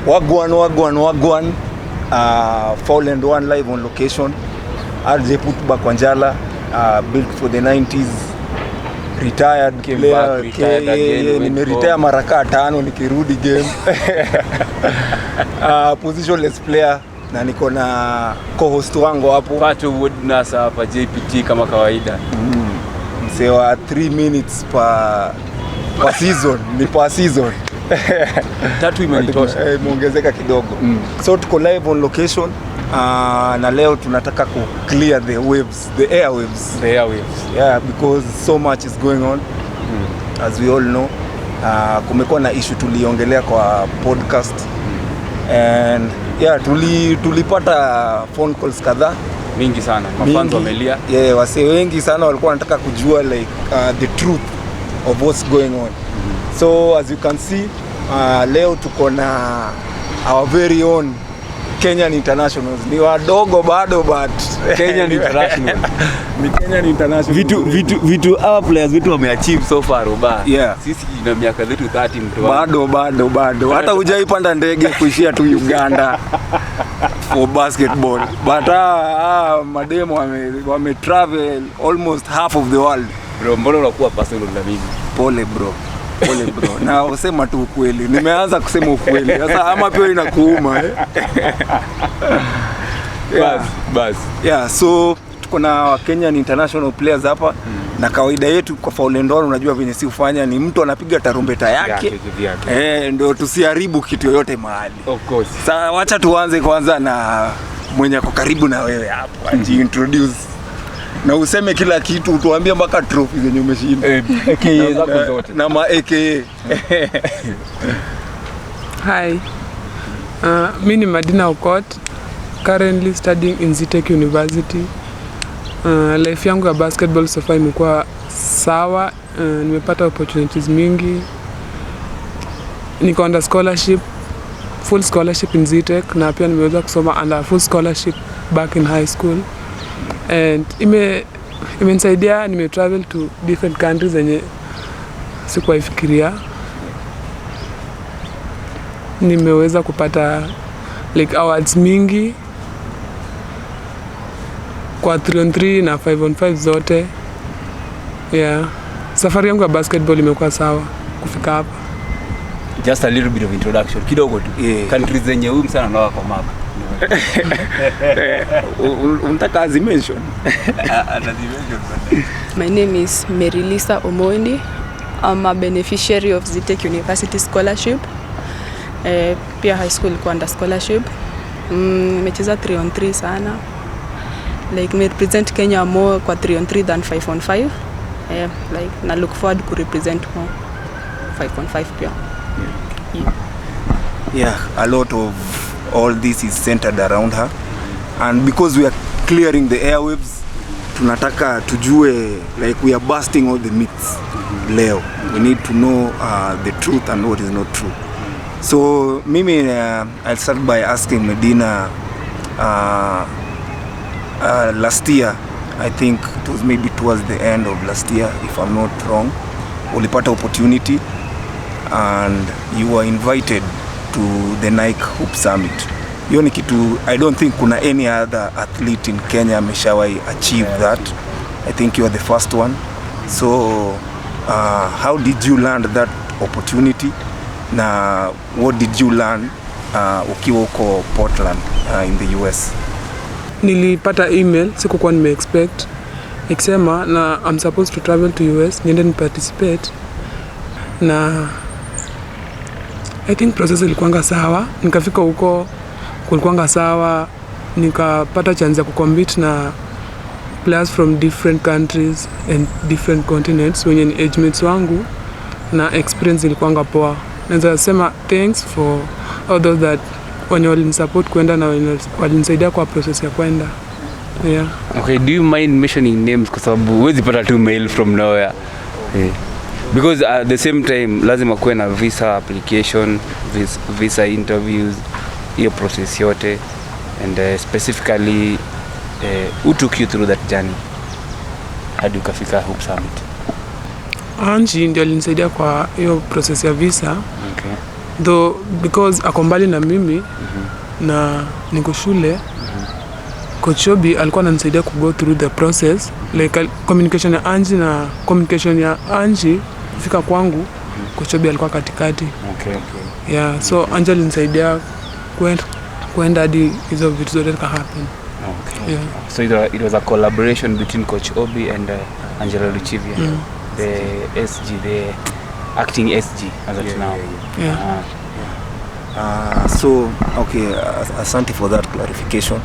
Wagwan. Fall and One live on location. RJ Putba Kwanjala, built for the 90s. Retired player. Nimeretire mara 5 nikirudi game. Positionless player. Na niko na co-host wangu hapo. Pato Woodness hapa JPT kama kawaida. Msewa 3 minutes per season. Ni per season. 3 imenitosha. Muongezeka kidogo. So tuko live on location. Na leo tunataka ku clear the airwaves. Yeah, because so much is going on. As we all know. Kumekuwa na issue tuliongelea kwa podcast. And yeah, tulipata phone calls kadhaa mingi sana. Mafans wamelia. Yeah, wase wengi sana walikuwa wanataka kujua like the truth of what's going on. So as you can see, leo tuko na our very own Kenyan internationals. Ni wadogo bado but Kenyan international. Ni Kenyan international. Vitu our players wameachieve so far roba. Yeah. Sisi na miaka zetu 30 bado. Hata hujaipanda ndege kuishia tu Uganda for basketball. But mademo wame travel almost half of the world. Bro, mbona unakuwa personal na mimi? Pole bro. Na usema tu ukweli. Nimeanza kusema ukweli. Sasa ama pia inakuuma Bas. Yeah, so tuko na Kenyan international players hapa. Na kawaida yetu kwa Fall and One unajua venye si ufanya ni mtu anapiga tarumbeta yake. Ndio tusiharibu kitu yoyote mahali. Of course. Sasa wacha tuanze kwanza na mwenye ako karibu na wewe hapo. Introduce. Na useme kila kitu, utuambie mpaka trophy zenye umeshinda. AKA zako zote. Na ma AKA. Hi. Mimi ni Madina Okot, currently studying in Zetech University. Life yangu ya basketball so far imekuwa sawa. Nimepata opportunities mingi. Niko under scholarship, full scholarship in Zetech, na pia nimeweza kusoma under full scholarship back in high school. And imenisaidia travel to different countries zenye sikuwaifikiria. Nimeweza kupata like awards mingi kwa 3-on-3 na 5-on-5 zote. Yeah. Safari yangu ya basketball imekuwa sawa kufika hapa. Just a little bit of introduction kidogo tu. Countries zenye huyu msana anaoa kwa map. Unataka azimention? My name is Marylisa Omondi. I'm a beneficiary of Zetech University scholarship. Pia high school kwa under scholarship. Nimecheza 3-on-3 sana. Like me represent Kenya more kwa 3-on-3 than 5-on-5. Like na look forward to represent more 5-on-5 pia. Yeah, a lot of all this is centered around her, and because we are clearing the airwaves, tunataka tujue, like we are busting all the myths. Leo we need to know the truth and what is not true. So mimi I'll start by asking Medina. Last year, I think it was maybe towards the end of last year, if I'm not wrong, ulipata opportunity and you were invited to the Nike Hoop Summit. Hiyo ni kitu I don't think kuna any other athlete in Kenya ameshawahi achieve that. I think you are the first one. So how did you land that opportunity? Na what did you learn ukiwa uko Portland in the US? Nilipata email, sikukuwa nime-expect, ikisema na I'm supposed to travel to US, niende ni participate. Na I think process ilikuwanga sawa, nikafika huko kulikuwanga sawa, nikapata chance ya kucompete na players from different countries and different continents wenye ni age mates wangu, na experience ilikuwanga poa. Naweza sema thanks for all those that wenye walinisupport kwenda na walinisaidia kwa process ya kwenda. Yeah. Okay, do you mind mentioning names kwa sababu huwezi pata tu mail from nowhere? Because at the same time lazima kuwe na visa application, visa interviews, hiyo process yote, and specifically who took you through that journey hadi ukafika Hoop Summit? Anji ndio alinisaidia kwa hiyo process ya visa. Okay. though because ako mbali na mimi na niko shule. Coach Obie alikuwa ananisaidia ku go through the process, like communication ya Angie na communication ya Angie kufika kwangu. Coach Obie alikuwa katikati. Okay. Yeah, so Angie alinisaidia kwenda hadi hizo vitu zote ka happen. Okay. Yeah. So it was a collaboration between Coach Obie and Angela Luchivia, the SG, the acting SG as of now. Yeah. So okay, asante for that clarification.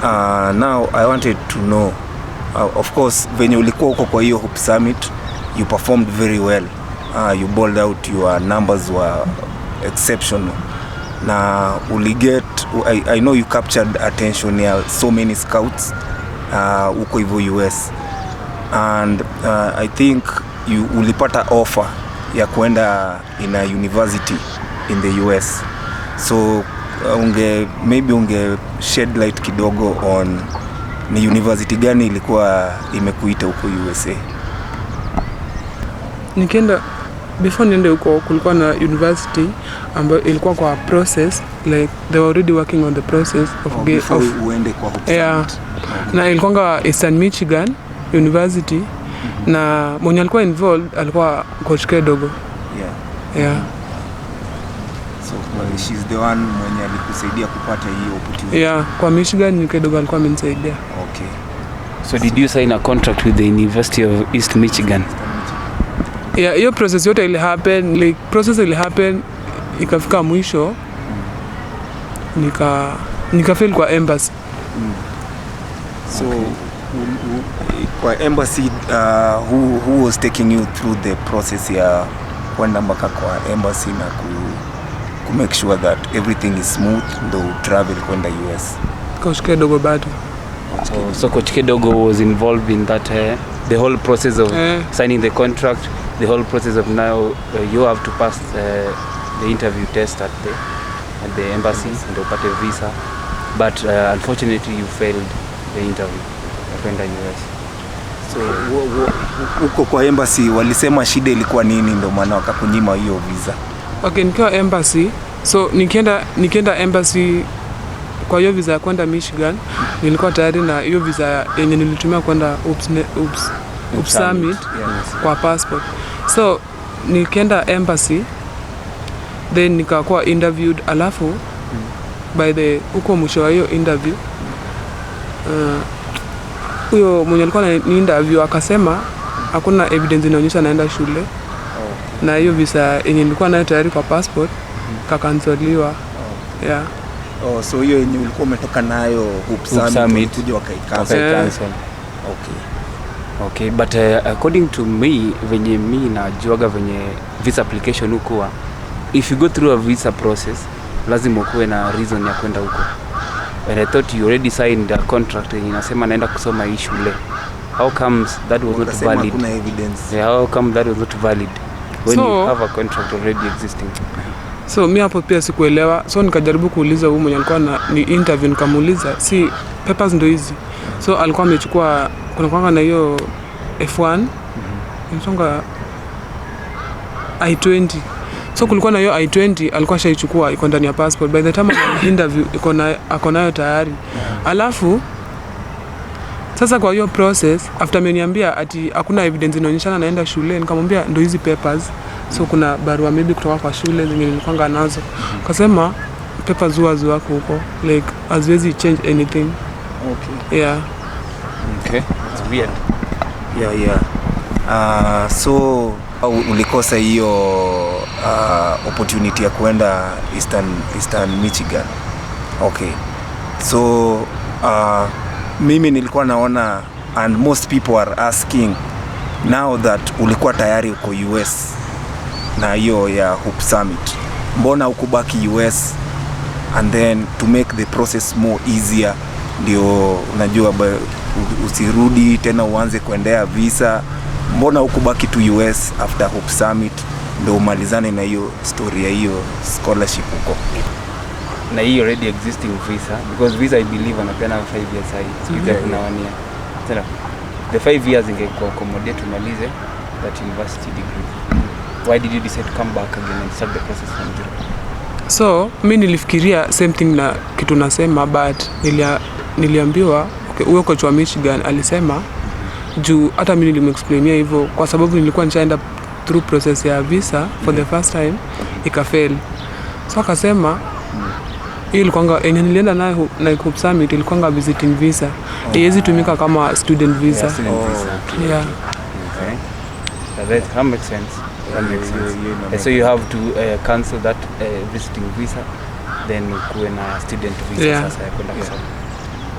Now I wanted to know, of course, venye ulikuwa huko kwa hiyo Hope Summit, you performed very well. You balled out, your numbers were exceptional. Na uliget, I know you captured attention ya so many scouts huko hivyo US, and I think you ulipata offer ya kuenda in a university in the US. So maybe unge shed light kidogo on ni university gani ilikuwa imekuita huko USA? Nikienda before niende huko kulikuwa na university ambayo ilikuwa kwa process, like they were already working on the process of uende kwa Hope Summit. Na ilikuwa Eastern Michigan University na mwenye alikuwa involved alikuwa Coach Kedogo. Yeah. So she's the one mwenye alikusaidia kupata hiyo opportunity. Yeah, kwa Michigan ni Kedogo alikuwa amenisaidia. Okay. So did you sign a contract with the University of East Michigan? Yeah, hiyo process yote ili happen, like process ili happen ikafika mwisho nika fail kwa embassy. So kwa embassy, who was taking you through the process ya kwenda mpaka kwa embassy na ku make sure that everything is smooth ndo travel kwenda US? Coach Kedogo bado. So Coach Kedogo was involved in that, the whole process of signing the contract, the whole process of now you have to pass the interview test at the embassy and upate visa, but unfortunately you failed the interview kwenda US. So huko kwa embassy walisema shida ilikuwa nini ndo maana wakakunyima hiyo visa? Okay, nikiwa embassy, so nikienda embassy kwa hiyo visa ya kwenda Michigan, nilikuwa tayari na hiyo visa yenye nilitumia kwenda Hope Summit kwa passport. So nikienda embassy, then nikakuwa interviewed, alafu by the huko mwisho wa hiyo interview huyo mwenye alikuwa na interview akasema hakuna evidence inaonyesha naenda shule. Na hiyo visa yenye nilikuwa nayo tayari kwa passport kakansoliwa. Yeah. So hiyo yenye ulikuwa umetoka nayo Hope Summit kuja wakaikansel. Okay, but according to me, venye mi najuaga venye visa application hukuwa, if you go through a visa process, lazima ukuwe na reason ya kwenda huko. And I thought you already signed a contract yenye inasema naenda kusoma hii shule. How comes that was not valid? Kuna evidence. Yeah, how come that was not valid when you have a contract already existing? So mi hapo pia sikuelewa, so nikajaribu kuuliza huyu mwenye alikuwa ni interview, nikamuuliza si papers ndo hizi. So alikuwa amechukua kuna kwanga na hiyo F1 inasonga I-20. So kulikuwa na hiyo I-20 alikuwa shaichukua iko ndani ya passport. By the time of interview ako nayo tayari. Alafu sasa kwa hiyo process after ameniambia ati hakuna evidence inaonyeshana naenda shule, nikamwambia ndo hizi papers. So kuna barua maybe kutoka kwa shule zenye nilikuwa nazo. Akasema papers wako huko, like haziwezi change anything. Okay. Yeah. Okay. It's weird. Yeah. So ulikosa hiyo opportunity ya kuenda Eastern Michigan. Okay. So mimi nilikuwa naona, and most people are asking now that ulikuwa tayari uko US na hiyo ya Hope Summit, mbona ukubaki US and then to make the process more easier, ndio unajua usirudi tena uanze kuendea visa, mbona ukubaki tu US after Hope Summit ndio umalizane na hiyo story ya hiyo scholarship huko? Na hii already existing visa, because visa I believe anapeana 5 years hii, kuna 1 year. Tena the 5 years ingekuwa accommodate tumalize that university degree. why did you decide to come back again and start the process from zero? So mi nilifikiria same thing na kitu nasema, but niliambiwa huyo coach wa Michigan alisema juu hata mimi nilimexplainia hivyo kwa sababu nilikuwa nishaenda through process ya visa for the first time ikafail. So akasema hiyo ilikuwa yenye nilienda nayo na Hope Summit ilikuwa visiting visa. Haiwezi tumika kama student visa. Yeah. Okay. That makes sense. So you have to cancel that visiting visa, then kuwe na student visa sasa ya kwenda kusoma.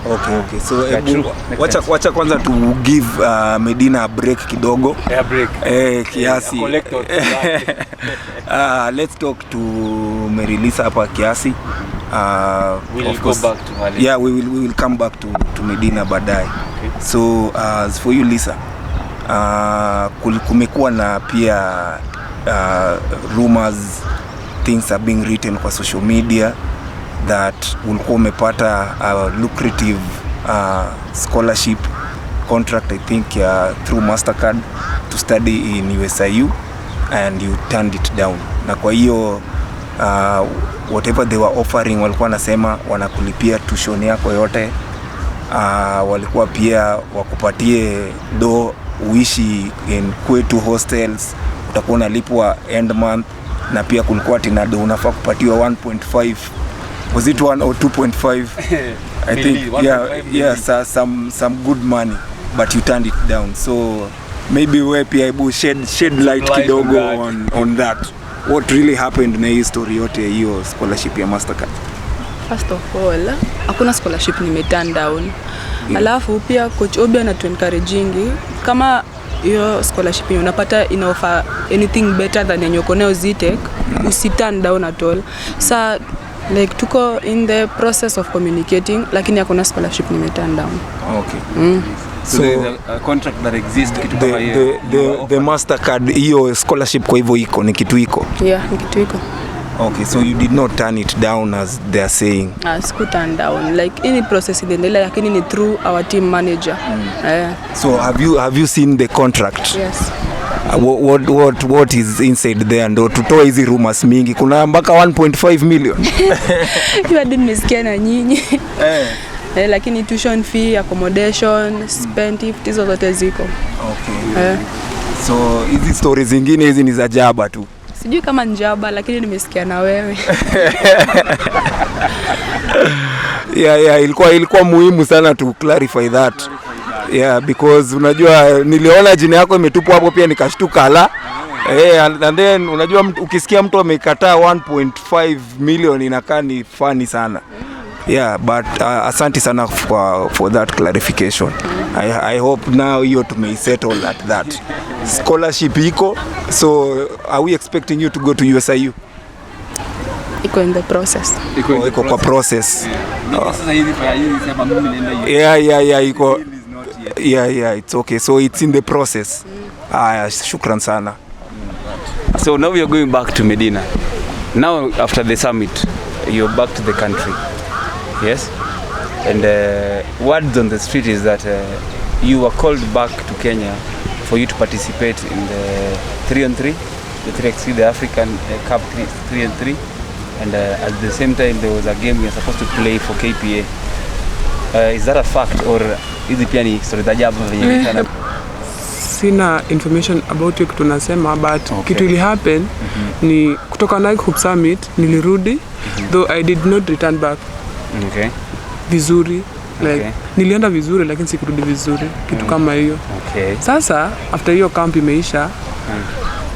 Okay. So wacha kwanza to give Medina a break kidogo. Yeah, break. Kiasi. Let's talk to Marylisa hapa kiasi. We'll go back to Madina. Yeah, we will come back to Medina baadaye. Okay. So as for you Lisa, kumekuwa na pia rumors, things are being written kwa social media that ulikuwa umepata lucrative scholarship contract I think through Mastercard to study in USIU and you turned it down. Na kwa hiyo whatever they were offering walikuwa nasema wanakulipia tuition yako yote, walikuwa pia wakupatie do uishi in kwetu hostels, utakuwa unalipwa end month, na pia kulikuwa tina do unafaa kupatiwa 1.5, was it 1 or 2.5 I think some good money, but you turned it down. So maybe we pia hebu shed light kidogo on that, what really happened na hii story yote hiyo scholarship ya Mastercard. First of all, hakuna scholarship turn down. Alafu pia Coach Obie anatu-encouraging kama hiyo scholarship unapata ina-offer anything better than yenye uko nayo Zetech, usi-turn down at all. Sa like tuko in the process of communicating, lakini hakuna scholarship turn down. Okay. So there's a contract that exists kitu kama hiyo. The Mastercard hiyo scholarship kwa hivyo iko ni kitu iko. Yeah, ni kitu iko. Okay, so you did not turn it down as they are saying. Siku turn down. Like any process inaendelea lakini ni through our team manager. So have you seen the contract? Yes. What is inside there? Ndo tutoa hizi rumors mingi. Kuna mpaka 1.5 million. Hiyo didn't nisikia na nyinyi. Lakini tuition fee, accommodation, spend hizo zote ziko. Okay. So hizi stories zingine hizi ni za jaba tu. Sijui kama njaba lakini nimesikia na wewe. Yeah, ilikuwa muhimu sana to clarify that. Yeah, because unajua niliona jina yako imetupwa hapo pia nikashtuka la. And then unajua ukisikia mtu amekataa 1.5 million inakaa ni funny sana. Yeah, but asante sana for that clarification. I hope now hiyo tumeisettle at that. Scholarship iko, so are we expecting you to go to USIU? Iko in the process. Iko kwa process. Sasa hivi sema mimi naenda USIU. Yeah, iko. Yeah, it's okay. So it's in the process. Shukran sana. So now we are going back to Medina. Now after the summit, you're back to the country. Yes? And words on the street is that you were called back to Kenya for you to participate in the 3-on-3, the African Cup 3-on-3, and at the same time there was a game you're supposed to play for KPA. Is that a fact or is it pia ni story za ajabu venye sana? Sina information about hiyo kitu nasema, but kitu ili happen ni kutoka na Hope Summit nilirudi, though I did not return back. Okay. Vizuri. Like nilienda vizuri lakini sikurudi vizuri, kitu kama hiyo. Okay. Sasa after hiyo camp imeisha,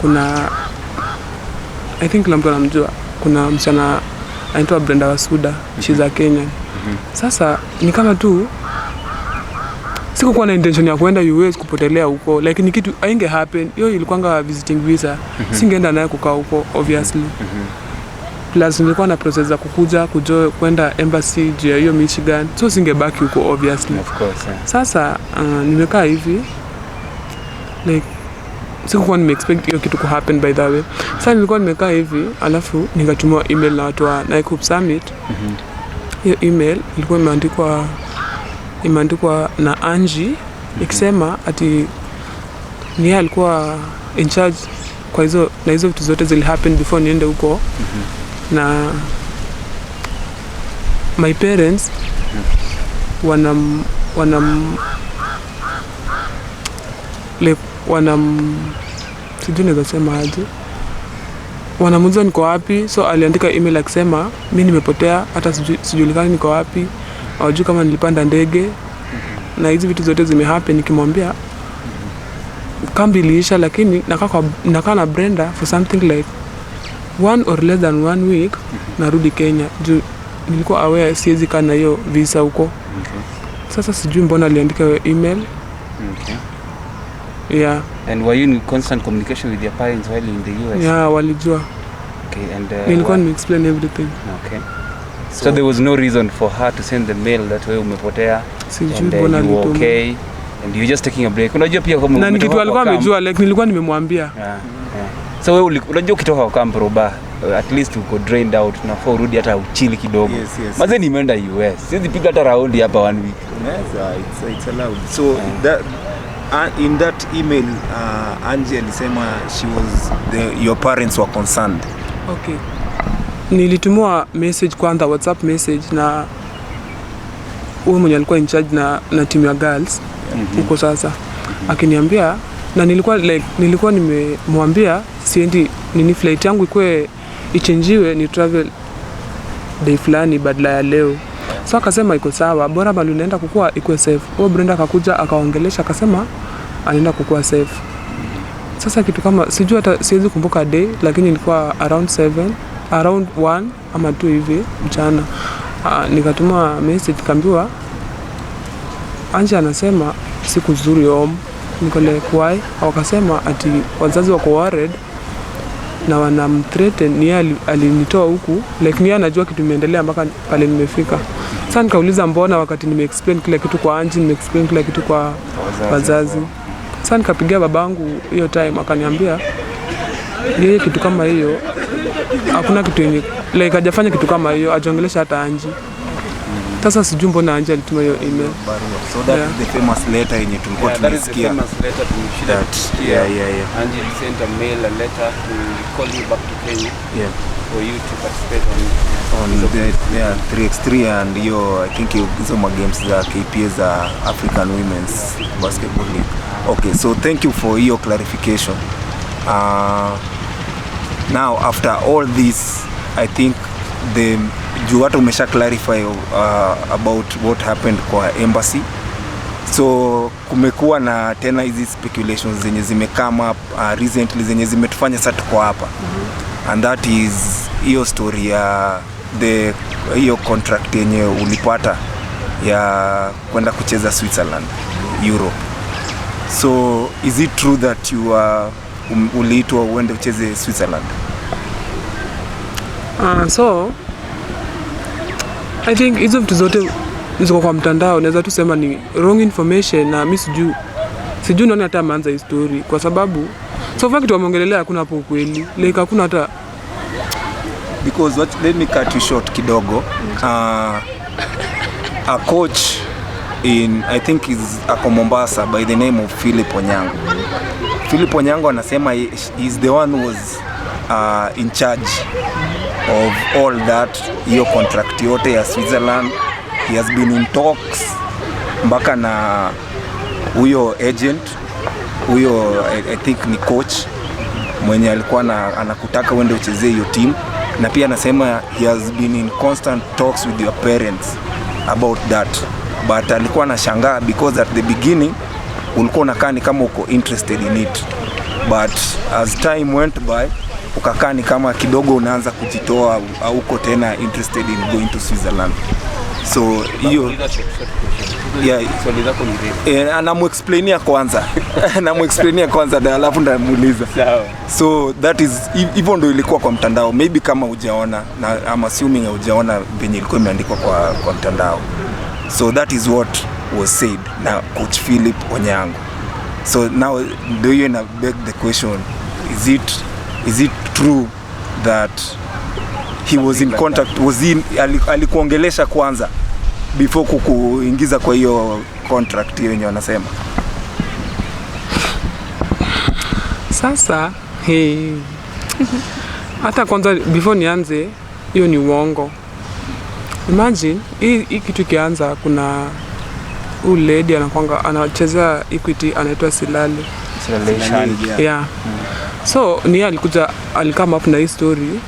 kuna I think kila mtu anamjua, kuna msichana anaitwa Brenda Wasuda, she's a Kenyan. Sasa ni kama tu sikuwa na intention ya kwenda US kupotelea huko, like ni kitu ainge happen. Hiyo ilikuwa visiting visa, singeenda naye kukaa huko obviously. Plus nilikuwa na process za kwenda embassy juu ya hiyo Michigan, so singebaki huko obviously. Of course, yeah. Sasa nimekaa hivi like sikuwa expect hiyo kitu ku happen by the way. Sasa nilikuwa nimekaa hivi alafu nikatumwa email na watu wa Hope Summit. Hiyo email ilikuwa imeandikwa na Angie ikisema ati ni alikuwa in charge kwa hizo vitu zote zili happen before niende huko. Na my parents sijui naweza sema aje, wanamuuliza niko wapi. So aliandika email akisema mimi nimepotea, hata sijulikani niko wapi, hawajui kama nilipanda ndege, na hizi vitu zote zimehappen. Nikimwambia kambi iliisha, lakini nakaa na Brenda for something like 1 or less than 1 week, narudi Kenya juu nilikuwa aware siwezi kaa na hiyo visa huko. Sasa sijui mbona aliandika hiyo email. Yeah. And were you in constant communication with your parents while in the US? Yeah, walijua. Okay, and nilikuwa explain everything. Okay. So there was no reason for her to send the mail that way umepotea. Sijui mbona alituma. Okay. And you just taking a break. Unajua pia kama na kitu alikuwa amejua, like nilikuwa nimemwambia. So wewe unajua ukitoka kwa camp roba, at least uko drained out, unafaa urudi hata uchili kidogo. Maze nimeenda US. Siwezi piga hata round hapa 1 week. Yes, it's allowed. So that in that email Angie alisema your parents were concerned. Okay. Nilitumwa message kwanza, WhatsApp message, na huyo mwenye alikuwa in charge na team ya girls huko sasa. Akiniambia, na nilikuwa nimemwambia siendi nini, flight yangu ikue ichenjiwe ni travel day fulani badala ya leo. So akasema iko sawa, bora bali unaenda kukua ikuwe safe. Huyo Brenda akakuja akaongelesha akasema anaenda kukua safe. Sasa kitu kama sijui hata siwezi kumbuka day, lakini ilikuwa around 1 ama 2 hivi mchana. Nikatuma message kaambiwa Anja anasema siku nzuri home. Niko like why? Wakasema ati wazazi wako worried na wanamthreaten, ni yeye alinitoa huku, like ni yeye anajua kitu imeendelea mpaka pale nimefika. Sasa nikauliza mbona, wakati nimeexplain kila kitu kwa Angie, nimeexplain kila kitu kwa wazazi. Sasa nikapigia babangu hiyo time, akaniambia yeye kitu kama hiyo hakuna kitu yenye like hajafanya kitu kama hiyo, ajongelesha hata Angie. Sasa sijui mbona Angie alituma hiyo email. So that is the famous letter yenye tulikuwa tunasikia. Yeah. Angie sent a mail, a letter to call you back to Kenya. Yeah. For you to participate on the 3x3 and I think hizo games za KPA za African Women's Basketball League. Okay, so thank you for your clarification. Now after all this, I think juu watu umesha clarify about what happened kwa embassy. So kumekuwa na tena hizi speculations zenye zimekama up recently zenye zimetufanya sasa tuko hapa. And that is hiyo story ya hiyo contract yenye ulipata ya kwenda kucheza Switzerland, Europe. So is it true that you uliitwa uende ucheze Switzerland? So I think hizo vitu zote ziko kwa mtandao, naweza tu sema ni wrong information, na mimi sijui nani hata ameanza hii story, kwa sababu so far kitu wameongelelea hakuna hapo ukweli, like hakuna hata, because let me cut you short kidogo. A coach I think is ako Mombasa by the name of Philip Onyango anasema he's the one who was in charge of all that, hiyo contract yote ya Switzerland. He has been in talks mpaka na huyo agent huyo, I think ni coach mwenye alikuwa anakutaka uende uchezee hiyo team, na pia anasema he has been in constant talks with your parents about that, but alikuwa anashangaa because at the beginning ulikuwa unakaa ni kama uko interested in it, but as time went by ukakaa ni kama kidogo unaanza kujitoa au uko tena interested in going to Switzerland. So hiyo anamuexplainia kwanza na alafu ndamuuliza. So that is hivyo ndio ilikuwa kwa mtandao, maybe kama hujaona, na I'm assuming hujaona venye ilikuwa imeandikwa kwa mtandao. So that is what was said na Coach Philip Onyango. So now do you beg the question, is it true that he was in contact, alikuongelesha kwanza before kukuingiza kwa hiyo contract hiyo yenye wanasema? Sasa Hey. Hata kwanza before nianze hiyo ni uongo. Imagine hii kitu ikianza, kuna lady anachezea Equity anaitwa Silale. Yeah. So ni alikuja alikama up na hii story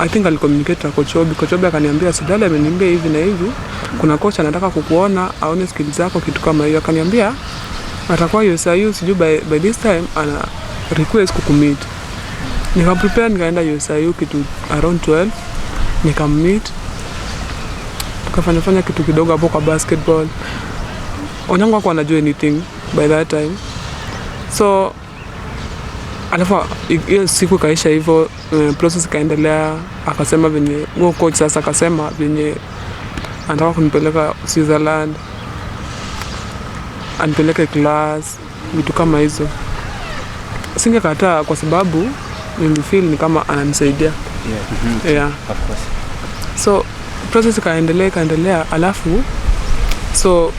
I think alicommunicate na Coach Obie. Coach Obie akaniambia Silale ameniambia hivi na hivi, kuna coach anataka kukuona aone skills zako, kitu kama hiyo. Akaniambia atakuwa USIU sijui by this time ana request kukumit. Nika prepare nikaenda USIU kitu around 12, nikammeet, tukafanya kitu kidogo hapo kwa basketball. Onyango hakuwa anajua anything by that time. So alafu hiyo siku kaisha hivyo, process kaendelea. Akasema venye coach sasa akasema venye anataka kunipeleka Switzerland, anipeleke class, vitu kama hizo. Singekataa kwa sababu nilifeel ni kama ananisaidia. Yeah. Of course. So process kaendelea, alafu so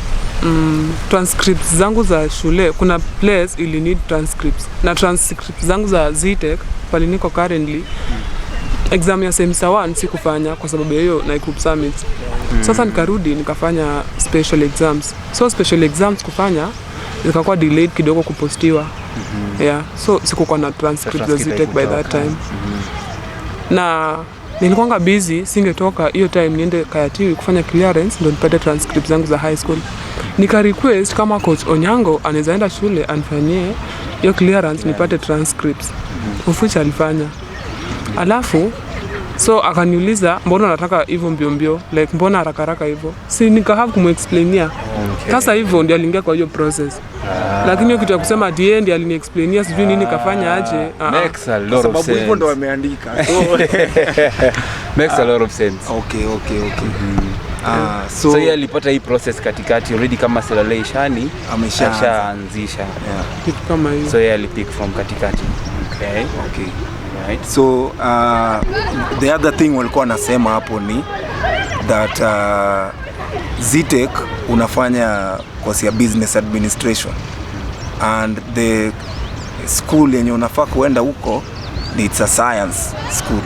transcripts zangu za shule, kuna place ili need transcripts, na transcripts zangu za Zetech pale niko currently, exam ya semester 1 sikufanya kwa sababu ya hiyo na group summit. Sasa nikarudi nikafanya special exams. So special exams kufanya zikakuwa delayed kidogo kupostiwa. Yeah, so sikuwa na transcript za Zetech by that time. Na nilikuwa busy, singetoka hiyo time niende Kayatiwi kufanya clearance ndio nipate transcript zangu za high school. Nika request kama Coach Onyango anaweza enda shule anifanyie hiyo clearance nipate transcripts. Ufucha alifanya. Alafu so akaniuliza mbona nataka hivyo mbio, like mbona haraka hivyo. Si nika have kumexplainia. Sasa hivyo ndio aliingia kwa hiyo process. Lakini hiyo kitu ya kusema at the end aliniexplainia sijui nini kafanya aje. Makes a lot of sense. Sababu hivyo ndo wameandika. Makes a lot of sense. Okay. So yeye alipata hii process katikati already kama Silale Ishani ameshaanzisha. Kitu kama hiyo. So yeye alipick from katikati. Okay. Right. So the other thing walikuwa nasema hapo ni that Zetech unafanya course ya business administration and the school yenye unafaa kuenda huko it's a science school,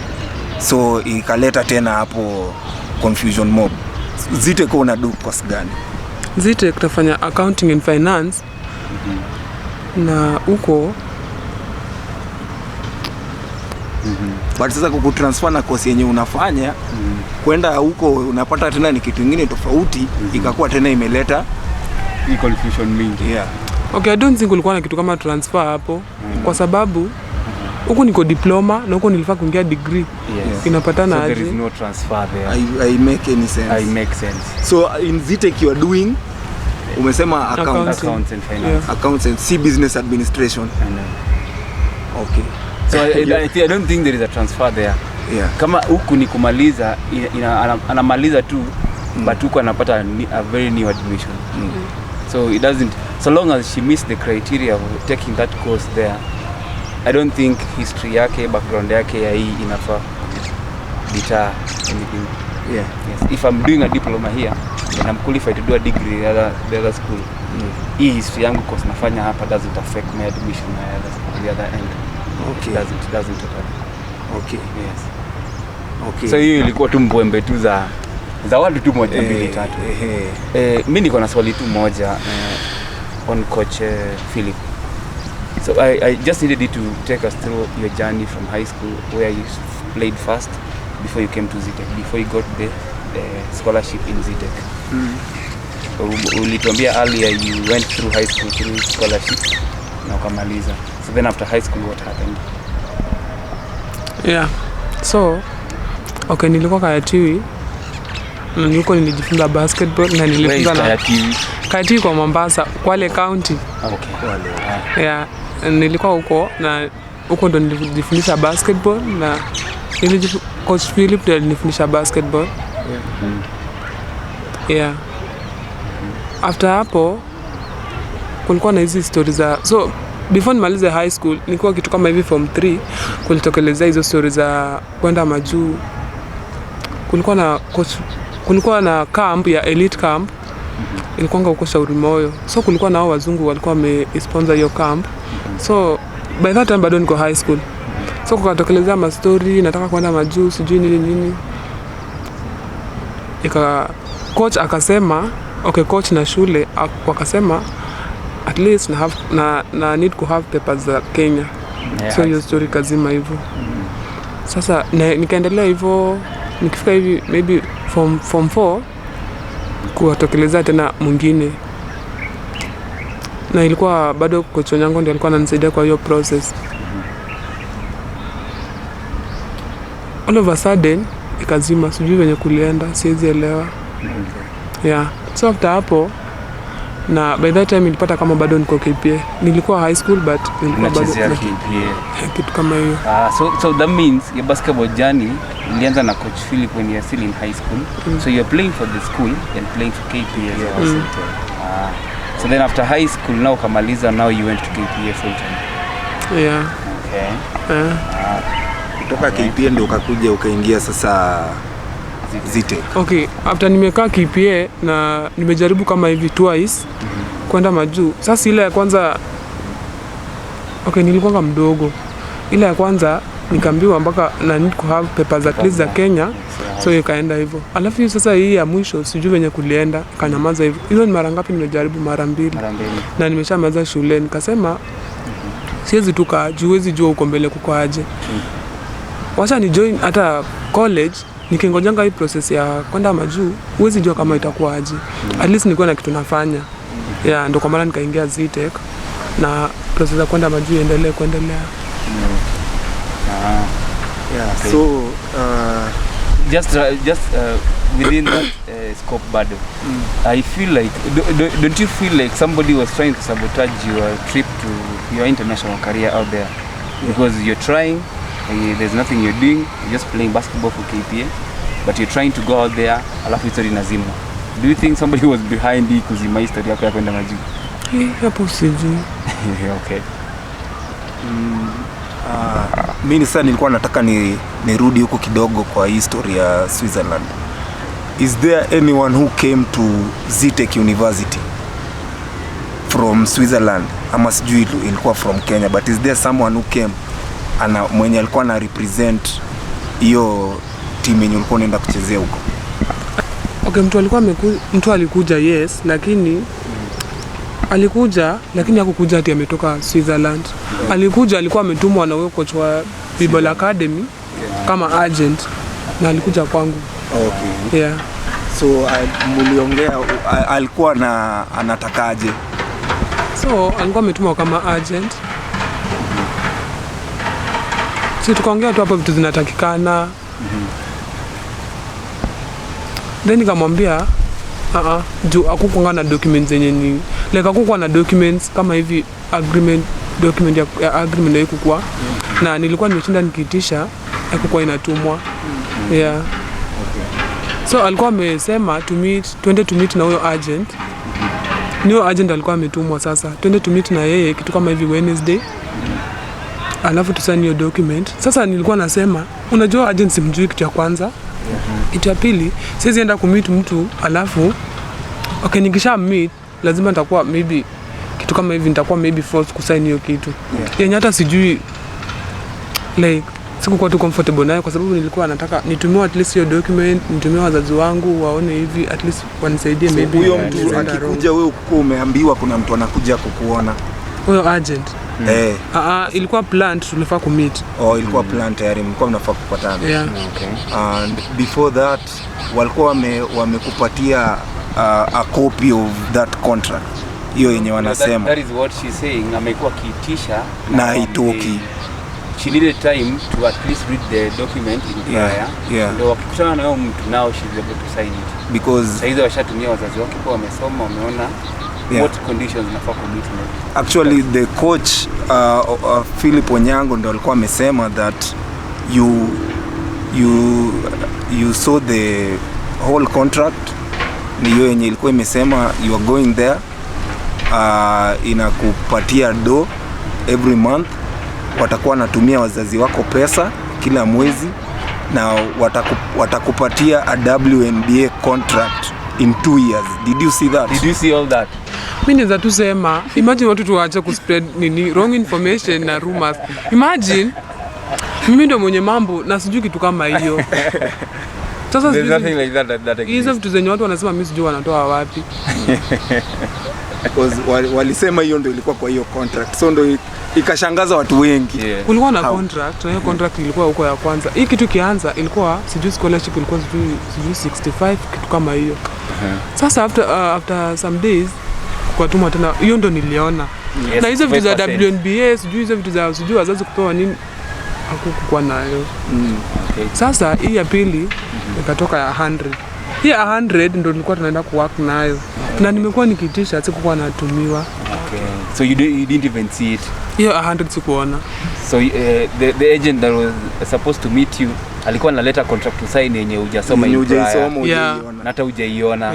so ikaleta tena hapo confusion mob. Zetech unadu course gani? Zetech tafanya accounting and finance. Na huko but sasa kukutransfer na course yenye unafanya kwenda huko unapata tena ni kitu kingine tofauti, ikakuwa tena imeleta hii confusion mingi. Yeah. Okay, I don't think kulikuwa na kitu kama transfer hapo. Kwa sababu huko niko diploma na huko nilifaa kuingia degree. Yes. Inapatana so aje? there is no transfer there. I make any sense. I make sense. So in Zetech you are doing umesema accounts and finance. Yeah. Accounts and business administration. Okay. So I don't think there is a transfer there. Yeah. Kama huku ni kumaliza anamaliza tu but huku anapata a very new admission. So it doesn't, so long as she meets the criteria of taking that course there, I don't think history yake, background yake ya hii inafaa deter anything. Yeah. Yes. If I'm doing a diploma here and I'm qualified to do a degree at the other school, hii history yangu course nafanya hapa doesn't affect my admission at the other end. Okay. It doesn't totally. Okay. Yes. Okay. So hiyo ilikuwa tu mbwembe tu za watu tu moja mbili tatu. Mimi niko na swali tu moja on Coach Philip. So I just needed you to take us through your journey from high school, where you played first before you came to Zetech, before you got the scholarship in Zetech. Ulituambia earlier you went through high school through scholarship na ukamaliza. So then after high school what happened? Yeah. So okay, nilikuwa Kayatiwi. Nilikuwa nilijifunza basketball na nilifunza na Kayatiwi kwa Mombasa, Kwale County. Okay. Yeah. Nilikuwa huko na huko ndo nilijifundisha basketball na Coach Philip ndo alinifundisha basketball. Yeah. After hapo kulikuwa na hizi stories za, so before nimalize high school nilikuwa kitu kama hivi form 3 kulitokelezea hizo stories za kwenda majuu. Kulikuwa na camp ya elite camp ilikuwa huko Shauri Moyo. So kulikuwa na hao wazungu walikuwa wamesponsor hiyo camp. So by that time bado niko high school. So kukatokelezea ma story nataka kwenda majuu sijui nini. Coach akasema okay, coach na shule wakasema at least na need to have papers za Kenya. Yeah, so hiyo story kazima hivyo. Sasa nikaendelea hivyo nikifika hivi maybe form 4 kuwatokelezea tena mwingine. Na ilikuwa bado coach wangu ndiye alikuwa ananisaidia kwa hiyo process. All of a sudden ikazima, sijui venye kulienda, siwezi elewa. Yeah. So after hapo na by that time nilipata kama bado niko KPA. Nilikuwa high school but nilikuwa bado KPA. Kitu kama hiyo. So that means your basketball journey ilianza na Coach Philip when you are still in high school. So you are playing for the school and playing for KPA as well. So then after high school now kamaliza, now you went to KPA full time. Yeah. Okay. Kutoka KPA ndio ukakuja ukaingia sasa Zetech. Okay, after nimekaa KPA na nimejaribu kama hivi twice kwenda majuu. Sasa ile ya kwanza okay, nilikuwa mdogo. Ile ya kwanza nikaambiwa mpaka na need to have papers at least za Kenya. So ikaenda hivyo. Alafu hiyo sasa hii ya mwisho sijui venye kulienda, kanyamaza hivyo. Hizo ni mara ngapi nimejaribu? Mara 2. Na nimeshamaliza shule nikasema siwezi tu kaa, huwezi jua uko mbele kuko aje. Wacha ni join hata college nikingojanga hii process ya kwenda majuu, huwezi jua kama itakuwa aje. At least nilikuwa na kitu nafanya. Yeah, ndio kwa maana nikaingia Zetech na process ya kwenda majuu iendelee kuendelea. Yeah, okay. So just within that scope bado, I feel like don't you feel like somebody was trying to sabotage your trip to your international career out there? Because you're trying, there's nothing you're doing, you're just playing basketball for KPA, but you're trying to go out there, alafu history nazima. Do you think somebody was behind hii kuzima history yako ya kwenda majuu? Hapo sijui. Okay. Mimi sasa nilikuwa nataka nirudi huko kidogo kwa history ya Switzerland. Is there anyone who came to Zetech University from Switzerland? Ama sijui ilikuwa from Kenya, but is there someone who came mwenye alikuwa na represent hiyo team yenye ulikuwa unaenda kuchezea huko? Okay, mtu alikuja yes, lakini hakukuja ati ametoka Switzerland. Alikuwa ametumwa na coach wa Bible Academy kama agent na alikuja kwangu. Okay. Yeah. So muliongea alikuwa anatakaje? So alikuwa ametumwa kama agent. Si tukaongea tu hapo vitu zinatakikana. Then nikamwambia juu hakukuwa na documents zenye ni like hakukuwa na documents kama hivi document ya agreement hiyo kukua. Na nilikuwa nimeshinda nikiitisha hakukuwa inatumwa. Yeah. Okay. So alikuwa amesema twende to meet na huyo agent. Niyo agent alikuwa ametumwa sasa. Twende to meet na yeye kitu kama hivi Wednesday. Alafu tusaini hiyo document. Sasa nilikuwa nasema unajua agent simjui kitu ya kwanza. Kitu ya pili, siwezi enda kumeet mtu alafu okay, nikisha meet lazima nitakuwa maybe kitu kama hivi nitakuwa maybe forced kusign hiyo kitu. Yenye hata sijui like sikuwa tu comfortable nayo kwa sababu nilikuwa nataka nitumie at least hiyo document, nitumie wazazi wangu waone hivi at least wanisaidie maybe. Huyo mtu akikuja wewe uko umeambiwa kuna mtu anakuja kukuona. Huyo agent. Ilikuwa planned tulifaa kumeet. Ilikuwa planned tayari mlikuwa mnafaa kupatana. Yeah. Okay. And before that walikuwa wamekupatia a copy of that contract. Hiyo yenye wanasema. That is what she's saying. Amekuwa kiitisha na haitoki. She needed time to at least read the document in prior. Yeah. Ndio wakikutana na mtu now she's able to sign it. Because saizo washatumia wazazi wake kwa wamesoma wameona what conditions nafaa kumit. Actually the coach Philip Onyango ndio alikuwa amesema that you saw the whole contract. Ni hiyo yenye ilikuwa imesema you are going there, inakupatia do every month, watakuwa natumia wazazi wako pesa kila mwezi na watakupatia a WNBA contract in 2 years. Did you see that? Did you see all that? Mimi naweza tu sema, imagine watu tuache kuspread wrong information na rumors. Imagine mimi ndo mwenye mambo na sijui kitu kama hiyo. Sasa there's nothing like that exists. Hizo vitu zenye watu wanasema mimi sijui wanatoa wapi. Because walisema hiyo ndio ilikuwa kwa hiyo contract. So ndio ikashangaza watu wengi. Kulikuwa na contract, na hiyo contract ilikuwa huko ya kwanza. Hii kitu kianza ilikuwa sijui scholarship ilikuwa sijui 65 kitu kama hiyo. Sasa after some days kwa tuma tena hiyo ndo niliona. Na hizo vitu za WNBA sijui hizo vitu za sijui wazazi kupewa nini hakukuwa nayo. Okay. Sasa hii ya pili ikatoka ya 100. Hii ya 100 ndo nilikuwa tunaenda kuwork nayo. Na nimekuwa nikitisha sikukuwa natumiwa. Okay. So you didn't even see it. Hiyo 100 sikuona. So the agent that was supposed to meet you alikuwa analeta contract to sign yenye hujasoma na hata hujaiona.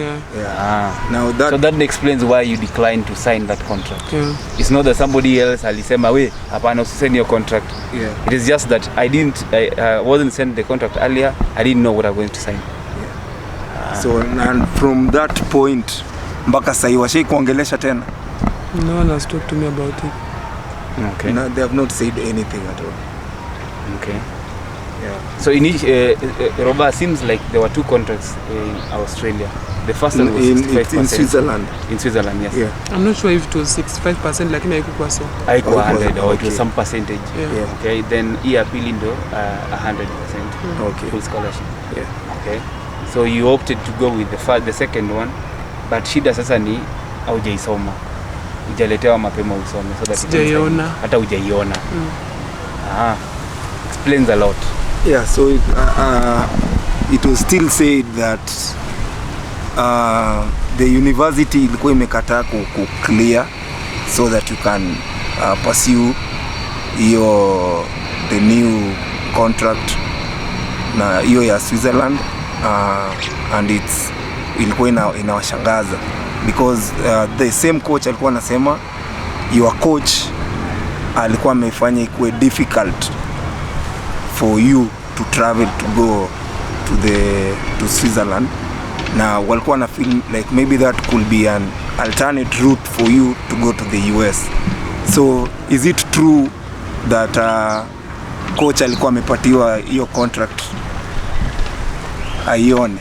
Now so that explains why you declined to sign that contract. It's not that somebody else alisema we hapana usisign your contract. It is just that I wasn't sent the contract earlier. I didn't know what I'm going to sign. So and from that point mpaka sasa washai kuongelesha tena? No one has talked to me about it. Okay. No, they have not said anything at all. Okay. So Roba, seems like there were two contracts in Australia. The first one was 65%. In Switzerland. In Switzerland, yes. I'm not sure if it was 65%, lakini haikuwa so. Haikuwa 100 or it was some percentage. Yeah. Okay, then hii apili ndo 100%. Okay. Full scholarship. Okay. So you opted to go with the second one, but shida sasa ni haujaisoma. Hujaletewa mapema usome so that sijaiona. Hata hujaiona. Explains a lot. Yeah, so it was still said that the university ilikuwa imekataa ku clear so that you can pursue the new contract na hiyo ya Switzerland, and ilikuwa inawashangaza because the same coach alikuwa anasema your coach alikuwa amefanya ikuwe difficult for you to travel to go to Switzerland. Na walikuwa na feel like maybe that could be an alternate route for you to go to the US. So is it true that coach alikuwa amepatiwa hiyo contract aione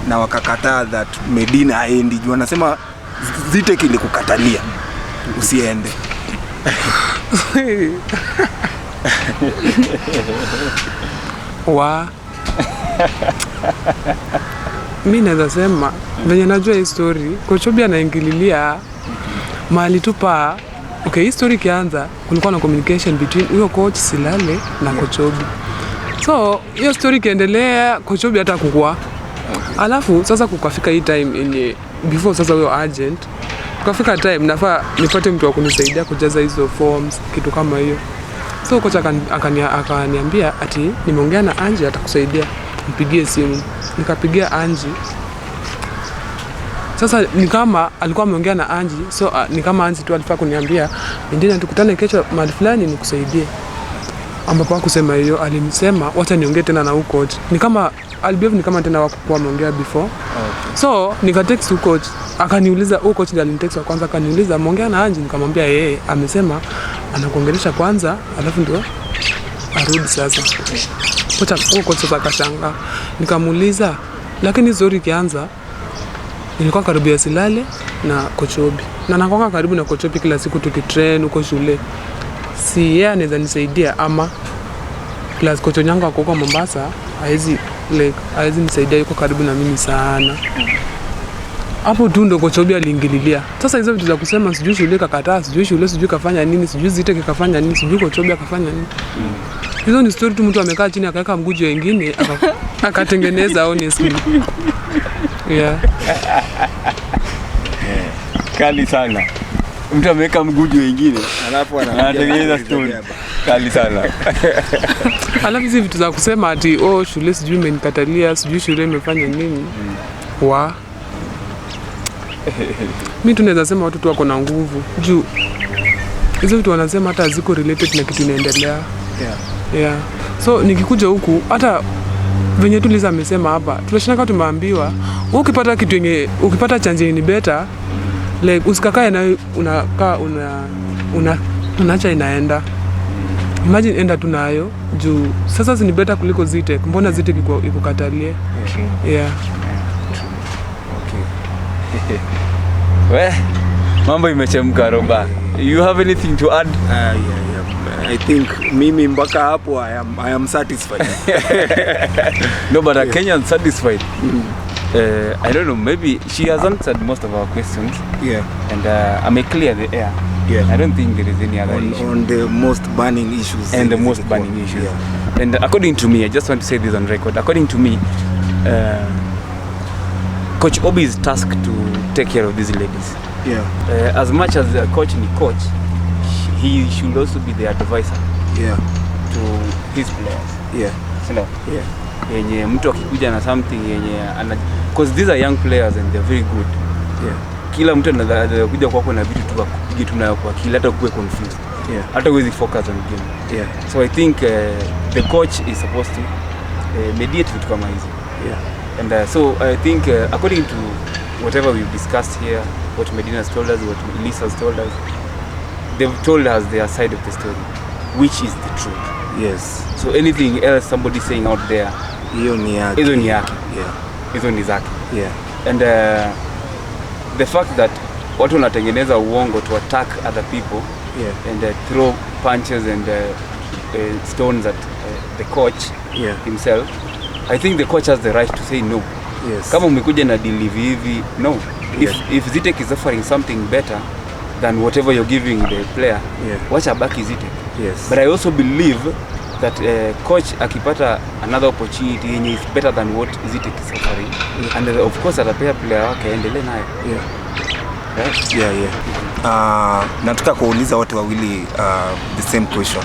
na wakakataa that Medina aendi? Juu anasema Zetech ilikukatalia usiende. Mimi naweza sema venye najua hii story, Coach Obie anaingililia mahali tupa. Okay, hii story kianza kulikuwa na communication between huyo coach Silale na Coach Obie. So hiyo story kiendelea, Coach Obie hata kukua. Alafu sasa kukafika hii time yenye before sasa huyo agent kukafika time nafaa nipate mtu wa kunisaidia kujaza hizo forms kitu kama hiyo. So coach akaniambia ati nimeongea na Angie atakusaidia, mpigie simu. Nikapigia Angie. Sasa ni kama alikuwa ameongea na Angie, so ni kama Angie tu alifaa kuniambia Madina tukutane kesho mahali fulani nikusaidie. Ambapo hakusema hiyo, alimsema wacha niongee tena na huyo coach. Ni kama albehave ni kama tena wakuwa ameongea before. Okay. So nikatext huyo coach, akaniuliza huyo coach ndiye alinitext kwanza, akaniuliza muongea na Angie, nikamwambia yeye amesema anakuongelesha kwanza alafu ndio arudi sasa. Coach sasa akashangaa. Nikamuuliza lakini story kianza nilikuwa karibu ya Silale na Coach Obie. Na nakuwa karibu na Coach Obie kila siku tukitrain huko shule. Si yeye anaweza nisaidia ama plus coach yangu ako Mombasa, haizi nisaidia, yuko karibu na mimi sana. Hapo tu ndo Coach Obie aliingililia. Sasa hizo vitu za kusema sijui shule kakataa, sijui kafanya nini, sijui Zetech kafanya nini, sijui Coach Obie akafanya nini. Hizo ni story tu mtu amekaa chini akaweka mgujo wengine akatengeneza honestly. Yeah. Kali sana. Mtu ameweka mgujo wengine alafu anatengeneza story. Kali sana. Alafu hizi vitu za kusema ati shule sijui imenikatalia, sijui shule imefanya nini. Mimi tunaweza sema watu tu wako na nguvu. Juu hizo vitu wanasema hata ziko related na kitu inaendelea. Yeah. So nikikuja huku hata venye tu Liza amesema hapa, tunashindana tumeambiwa ukipata kitu yenye ukipata chance ni better like usikakae na unakaa unaacha inaenda. Imagine enda tu nayo juu sasa ni better kuliko Zetech. Mbona Zetech ikukatalie? Yeah. Okay. Well, mambo imechemka Roba. You have anything to add? Yeah. I think mimi mpaka hapo I am satisfied. No, but are Kenyans satisfied? I don't know, maybe she has answered most of our questions. Yeah. And I may clear the air. Yeah. I don't think there is any other issue. On the most burning issues. And the most burning issues. Yeah. And according to me, I just want to say this on record. According to me, Coach Obie is tasked to take care of these ladies. Yeah. As much as the coach ni coach, he should also be the advisor. Yeah. To his players. Yeah. Sino? Yeah. Yenye mtu akikuja na something yenye because these are young players and they're very good. Yeah. Kila mtu anakuja kwako na vitu tu kupiga tu nayo kwa kila hata kuwe confused. Yeah. Hata huwezi focus on game. Yeah. So I think the coach is supposed to mediate vitu kama hizi. Yeah. And so I think according to whatever we've discussed here, what Medina has told us, what Liza has told us, they've told us their side of the story, which is the truth. Yes. So anything else somebody saying out there, hiyo ni yake. hizo ni yake. Yeah. Hizo ni zake. Yeah. And the fact that watu wanatengeneza uongo to attack other people, yeah, and throw punches and stones at the coach, yeah, himself, I think the coach has the right to say no. Yes. Kama umekuja na deal hivi, no. Yeah. If Zetech is offering something better than whatever you're giving the player, yeah, wacha baki Zetech. Yes. But I also believe that coach akipata another opportunity yenye is better than what Zetech is offering, yeah, and of course atapea player wake aendelee nayo. Yeah. Right? Yeah, yeah. Nataka kuuliza watu wawili the same question.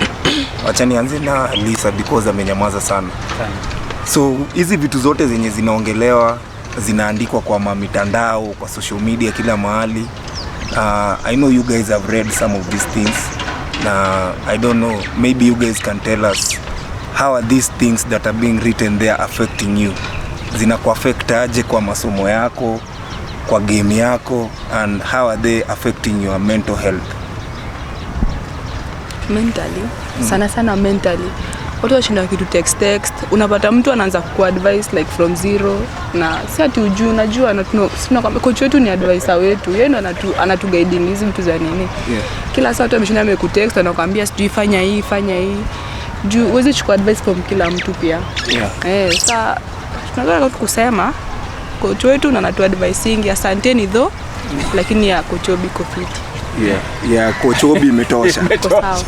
Acha nianze na Liza because amenyamaza sana. So hizi vitu zote zenye zinaongelewa zinaandikwa kwa mitandao, kwa social media, kila mahali. I know you guys have read some of these things. I don't know, maybe you guys can tell us how are these things that are being written there affecting you? Zinakuaffect aje kwa masomo yako, kwa game yako, and how are they affecting your mental health? Mentally, sana sana mentally. Watu washinda kitu text, unapata mtu anaanza kuadvise like from zero, na si ati ujui, unajua sina kwamba coach wetu ni advisor wetu, yeye ndo anatuguide hizi vitu za nini. Yeah. Kila saa watu wameshinda amekutext anakuambia sijui fanya hii. Juu uweze kuchukua advice from kila mtu pia. Yeah. Sasa tunataka kusema coach wetu na anatuadvising, asanteni though, lakini ya Coach Obie iko fit. Yeah, Coach Obie imetosha. Sawa.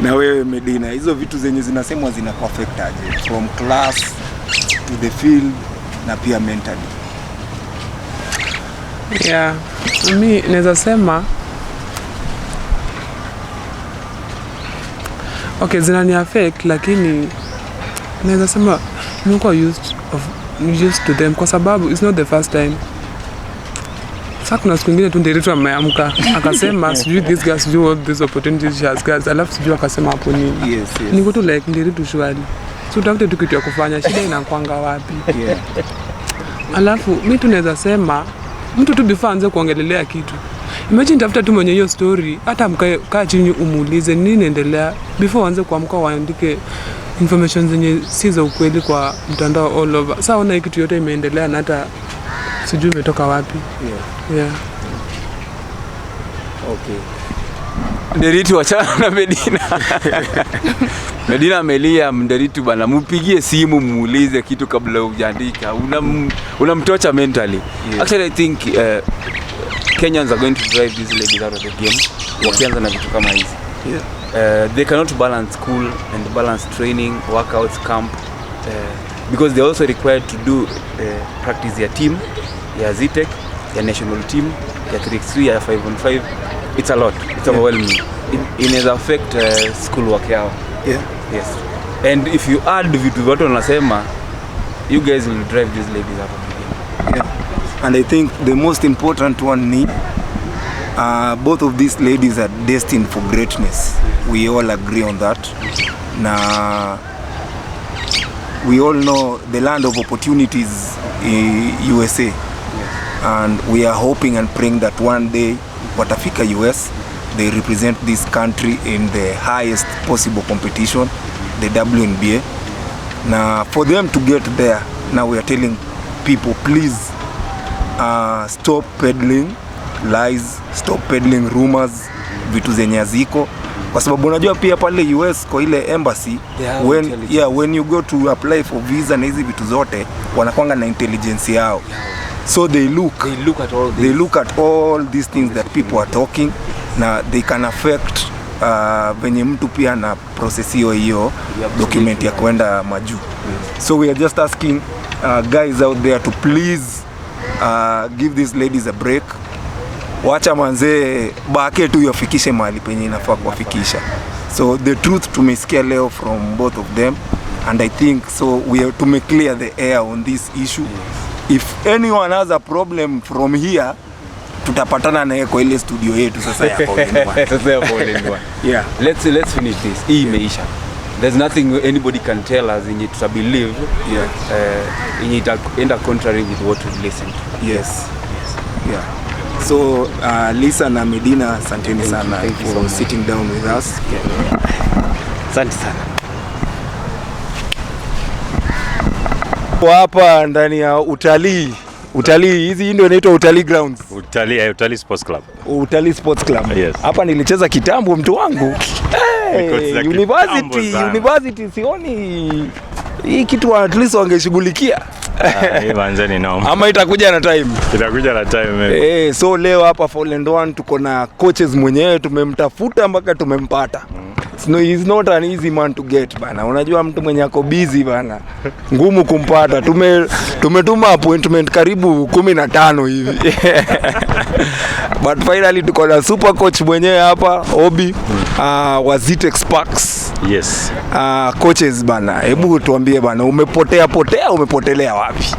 Na wewe Medina, hizo vitu zenye zinasemwa zinakuaffect aje from class to the field na pia mentally? Yeah, mimi naweza sema okay, zinani affect, lakini naweza sema nimekuwa used to them kwa sababu it's not the first time. Sasa kuna siku nyingine tu Nderitu ameamka akasema sijui this guy sijui what this opportunities she has got, alafu sijui akasema hapo nini. Yes. Niko tu like Nderitu shwali, so utafute tu kitu ya kufanya, shida inakwanga wapi? Yeah. Alafu mimi tunaweza sema mtu tu before anze kuongelelea kitu, imagine tafuta tu mwenye hiyo story, hata mkaa chini umuulize nini inaendelea before anze kuamka waandike information zenye si za ukweli kwa mtandao all over. Sasa ona kitu yote imeendelea na hata sijui umetoka wapi. Yeah. Okay. Nderitu wachana na Medina. Medina amelia, Nderitu bana mupigie simu muulize kitu kabla hujaandika. Unamtocha mentally. Yeah. Actually I think Kenyans are going to drive these ladies out of the game. Wakianza na vitu kama hizi. Yeah. They cannot balance school and balance training, workouts, camp, because they're also required to do practice ya team, ya Zetech, ya national team, ya 3x3, ya 5-on-5. It's a lot. It's overwhelming. It may affect school work yao. Yeah. Yes. And if you add vitu watu wanasema, you guys will drive these ladies out of the game. Yeah. And I think the most important one ni both of these ladies are destined for greatness. We all agree on that. Na we all know the land of opportunities in USA. and we are hoping and praying that one day watafika US, they represent this country in the highest possible competition, the WNBA. Now for them to get there, now we are telling people, please stop peddling lies, stop peddling rumors, vitu zenye ziko, kwa sababu unajua pia pale US kwa ile embassy, when you go to apply for visa na hizi vitu zote wanakwanga na intelligence yao, so they look at all these things that people are talking, na they can affect venye mtu pia na process hiyo document ya kwenda majuu. So we are just asking guys out there to please give these ladies a break. Wacha manze bake tu yafikishe mahali penye inafaa kuwafikisha. So the truth tumesikia leo from both of them, and I think so we have to make clear the air on this issue. If anyone has a problem from here, tutapatana naye kwa ile studio yetu sasa ya Paul. Yeah, let's finish this. Hii imeisha. There's nothing anybody can tell us in it to believe. In it enda contrary with what we listen to. Yes. Yeah. So Lisa na Medina, asanteni sana for sitting down with us. Asante sana. Kwa hapa ndani ya Utalii, hizi ndio inaitwa Utalii grounds. Utalii Sports Club. Utalii Sports Club. Yes. Hapa nilicheza kitambo mtu wangu. University sioni hii kitu at least wangeshughulikia. Hii manzani noma. Ama itakuja na time. Itakuja na time maybe. So leo hapa Fallen One tuko na coaches mwenyewe, tumemtafuta mpaka tumempata. No, he's not an easy man to get bana. Unajua mtu mwenye ako busy bana, ngumu kumpata. Tumetuma appointment karibu 15 hivi. But finally tuko na super coach mwenyewe hapa, Obie, wa Zetech Sparks. Yes. Coaches bana, hebu tuambie bana, umepotelea wapi?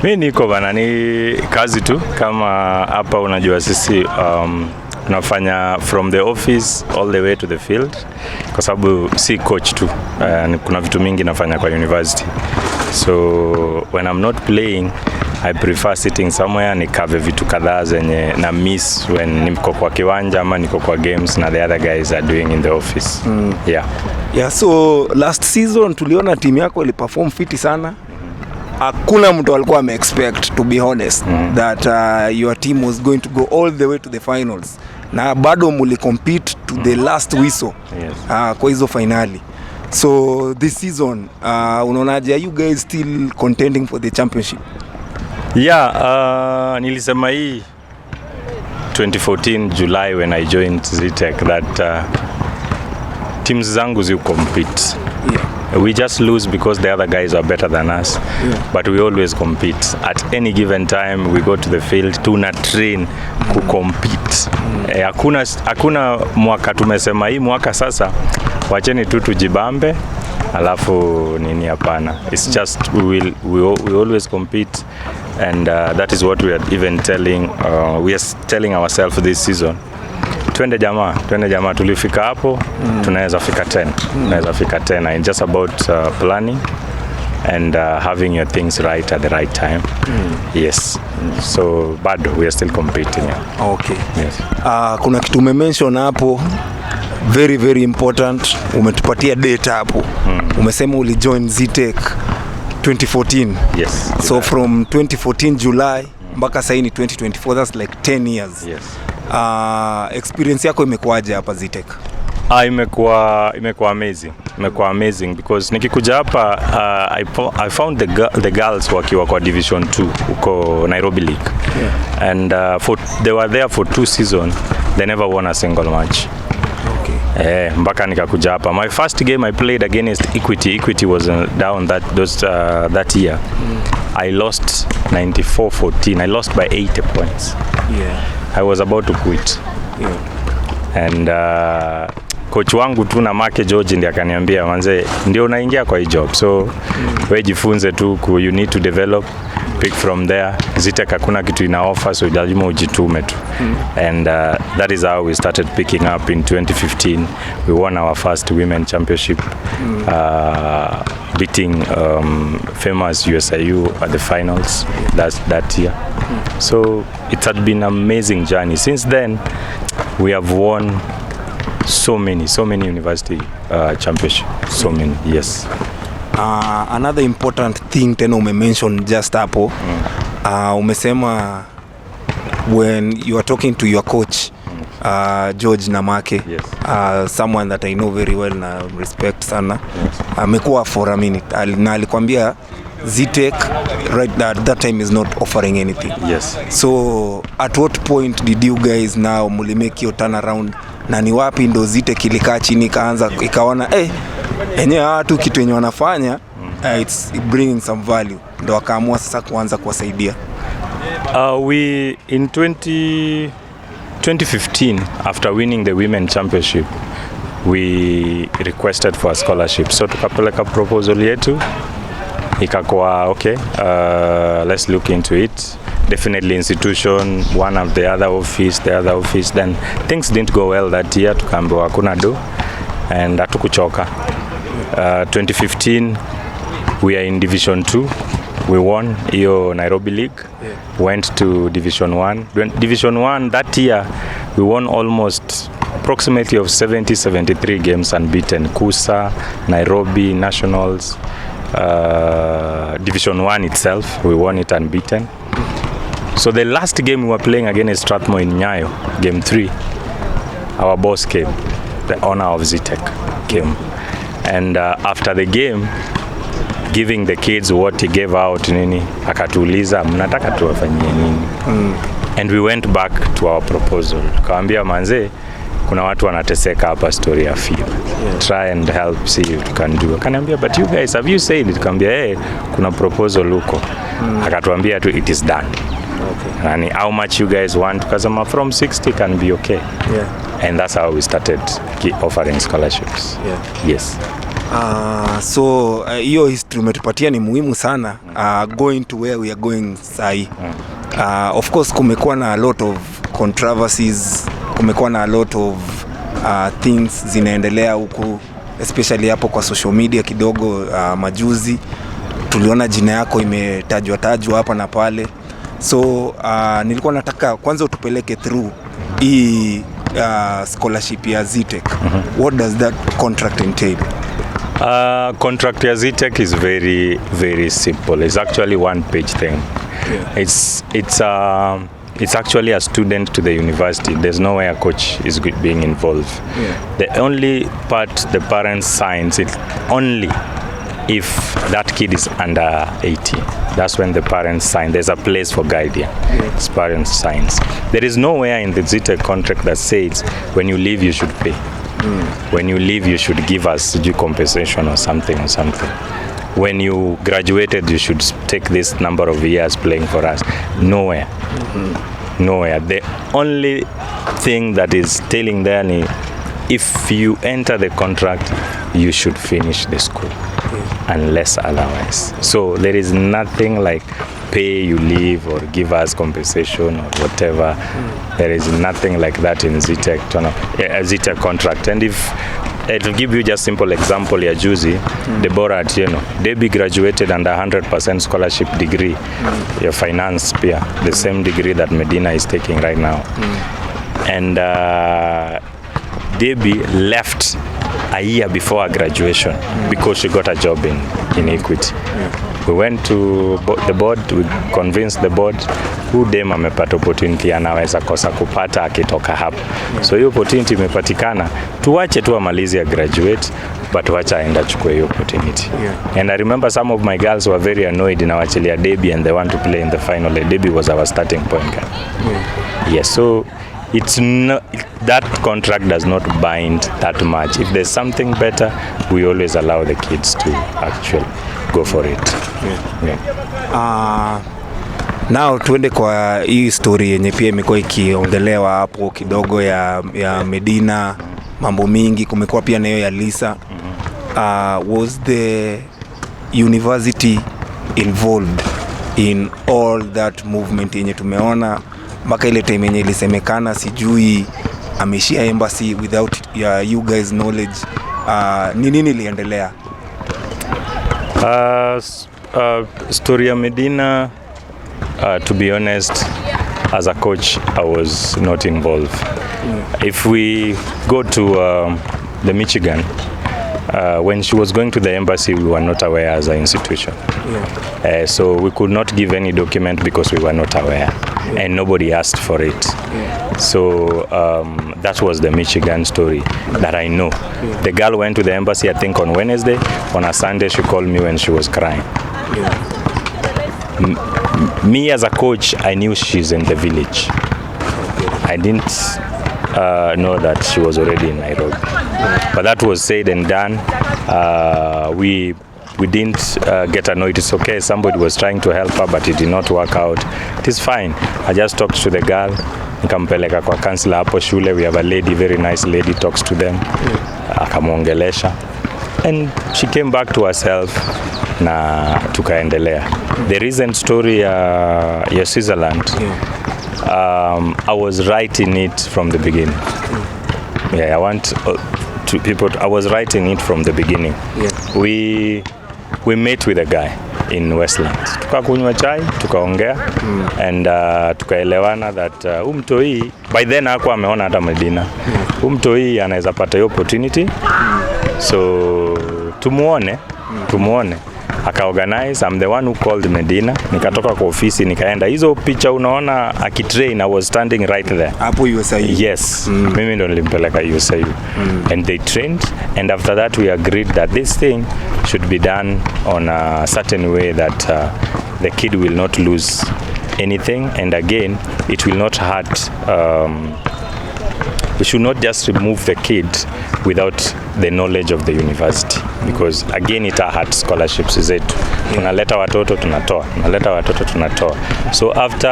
Mimi niko bana, ni kazi tu kama hapa. Unajua sisi tunafanya from the office all the way to the field, kwa sababu si coach tu, kuna vitu mingi nafanya kwa university. So when I'm not playing, I prefer sitting somewhere nikave vitu kadhaa zenye na miss when niko kwa kiwanja ama niko kwa games na the other guys are doing in the office. Yeah, so last season tuliona timu yako iliperform fiti sana. Hakuna mtu alikuwa ame-expect, to be honest, that your team was going to go all the way to the finals. Na bado muli-compete to the last whistle. Yes. Kwa hizo finali. So this season, unaonaje, are you guys still contending for the championship? Yeah, nilisema hii 2014 July when I joined Zetech that teams zangu zi compete. We just lose because the other guys are better than us. But we always compete. At any given time we go to the field, tuna train kucompete. Hakuna mwaka tumesema hii mwaka sasa wacheni tu tujibambe alafu nini, hapana. It's just we always compete, and that is what we are even telling ourselves this season. Twende jamaa tulifika hapo, tunaweza fika 10. And just about planning and having your things right at the right time. Yes. So bado we are still competing. Okay. Yes. Kuna kitu umemention hapo very very important, umetupatia data hapo. Umesema ulijoin Zetech 2014. Yes. So from 2014 July mpaka sasa ni 2024, that's like 10 years. Yes. Experience yako imekuaje hapa Zetech? Imekuwa amazing because nikikuja hapa I found the girls wakiwa kwa division 2 huko Nairobi League. And they were there for 2 seasons, they never won a single match. Okay. Mpaka nikakuja hapa. My first game I played against Equity was down that year. I lost 94-14. I lost by 80 points. Yeah. I was about to quit. Yeah. And coach wangu tu na Marke George ndiye akaniambia manze ndio unaingia kwa hii job, so wewe jifunze tu, you need to develop, pick from there. Zetech hakuna kitu ina offer, so lazima ujitume tu. And that is how we started picking up in 2015. We won our first women championship, beating famous USIU at the finals that year. So it had been an amazing journey. Since then we have won so many university championships, so many. Yes. Another important thing tena umemention just hapo, umesema when you are talking to your coach George na Marke, yes. Someone that I know very well na respect sana, amekuwa for a minute na alikwambia Zetech right at that time is not offering anything. Yes. So at what point did you guys now mulimake your turn around, na ni wapi ndo Zetech ilikaa chini ikaanza ikaona enyewe watu kitu yenye wanafanya it's bringing some value, ndo akaamua sasa kuanza kuwasaidia? We in 2015 after winning the women championship we requested for a scholarship, so tukapeleka proposal yetu ikakuwa okay, let's look into it. Definitely institution, one of the other office, then things didn't go well that year, tukaambiwa hakuna do and hatukuchoka. 2015 we are in division 2, we won hiyo Nairobi League, went to division 1. Division 1 that year we won almost approximately of 73 games unbeaten. Kusa, Nairobi, Nationals, division 1 itself we won it unbeaten. So the last game we were playing against Strathmore in Nyayo, game 3, our boss came, the owner of Zetech came, and after the game, giving the kids what he gave out nini, akatuuliza mnataka tuwafanyie nini? And we went back to our proposal, tukaambia manze kuna watu wanateseka hapa story ya field, try and help, see if you can do. Akaniambia but you guys have you said it? Tukaambia kuna proposal huko. Akatuambia tu it is done. Okay. And how much you guys want? Because from 60 can be okay. Yeah. And that's how we started offering scholarships. Yeah. Yes. So hiyo history umetupatia ni muhimu sana, going to where we are going sahi. Of course kumekuwa na a lot of controversies, kumekuwa na a lot of things zinaendelea huku, especially hapo kwa social media kidogo. Majuzi tuliona jina yako imetajwa hapa na pale. So nilikuwa nataka kwanza utupeleke through hii scholarship ya Zetech. What does that contract entail? Contract ya Zetech is very very simple. It's actually one page thing. Yeah. It's actually a student to the university. There's no way a coach is being involved. Yeah. The only part the parents signs it only if that kid is under 18. That's when the parents sign. There's a place for guardian. Yes. Parents signs. There is nowhere in the Zetech contract that says when you leave you should pay. When you leave you should give us due compensation or something. When you graduated you should take this number of years playing for us. Nowhere. Nowhere. The only thing that is telling there is if you enter the contract you should finish the school unless otherwise. So there is nothing like pay you leave or give us compensation or whatever. There is nothing like that in Zetech Zetech contract. And if to give you just simple example ya juzi, Deborah Debbie graduated under 100% scholarship degree ya finance pia, the same degree that Medina is taking right now. And Debbie left a year before her graduation because she got a job in Equity. We went to the board, we convinced the board who dem amepata opportunity anaweza kosa kupata akitoka hapa. So hiyo opportunity imepatikana, tuache tu amalize ya graduate but wacha aenda chukue hiyo opportunity. And I remember some of my girls were very annoyed na wachilia Debbie and they want to play in the final. Debbie was our starting point guard. Yes, so it's not, that contract does not bind that much. If there's something better, we always allow the kids to actually go for it. Now tuende kwa hii story yenye pia imekuwa ikiongelewa hapo kidogo ya Medina mambo mingi, kumekuwa pia nayo ya Lisa. Was the university involved in all that movement yenye tumeona mpaka ile time yenye ilisemekana sijui ameshia embassy without you guys knowledge? Ni nini iliendelea? Story ya Medina, to be honest, as a coach, I was not involved. If we go to the Michigan, when she was going to the embassy, we were not aware as an institution. So we could not give any document because we were not aware, and nobody asked for it. So that was the Michigan story that I know. The girl went to the embassy, I think, on Wednesday. On a Sunday, she called me when she was crying. Me as a coach, I knew she's in the village. I didn't know that she was already in Nairobi. But that was said and done. We didn't get annoyed. It's okay. Somebody was trying to help her, but it did not work out. It is fine. I just talked to the girl. Nikampeleka kwa counselor hapo shule. We have a lady, very nice lady, talks to them. Akamwongelesha. And she came back to herself na tukaendelea. The recent story ya Switzerland, I was right in it from the beginning. I want to people. I was right in it from the beginning. We met with a guy in Westlands. Tukakunywa chai, tukaongea, and tukaelewana that umtoi by then hakuwa ameona hata Medina. Umtoi anaweza pata hiyo opportunity. So tumuone. Akaorganize. I'm the one who called Medina. Nikatoka kwa ofisi nikaenda. Hizo picha unaona akitrain, I was standing right there. Hapo USIU? Yes. Mimi ndo nilimpeleka USIU. And they trained, and after that we agreed that this thing should be done on a certain way that the kid will not lose anything, and again it will not hurt. We should not just remove the kid without the knowledge of the university, because again it hurts scholarships zetu. Tunaleta watoto tunatoa. So after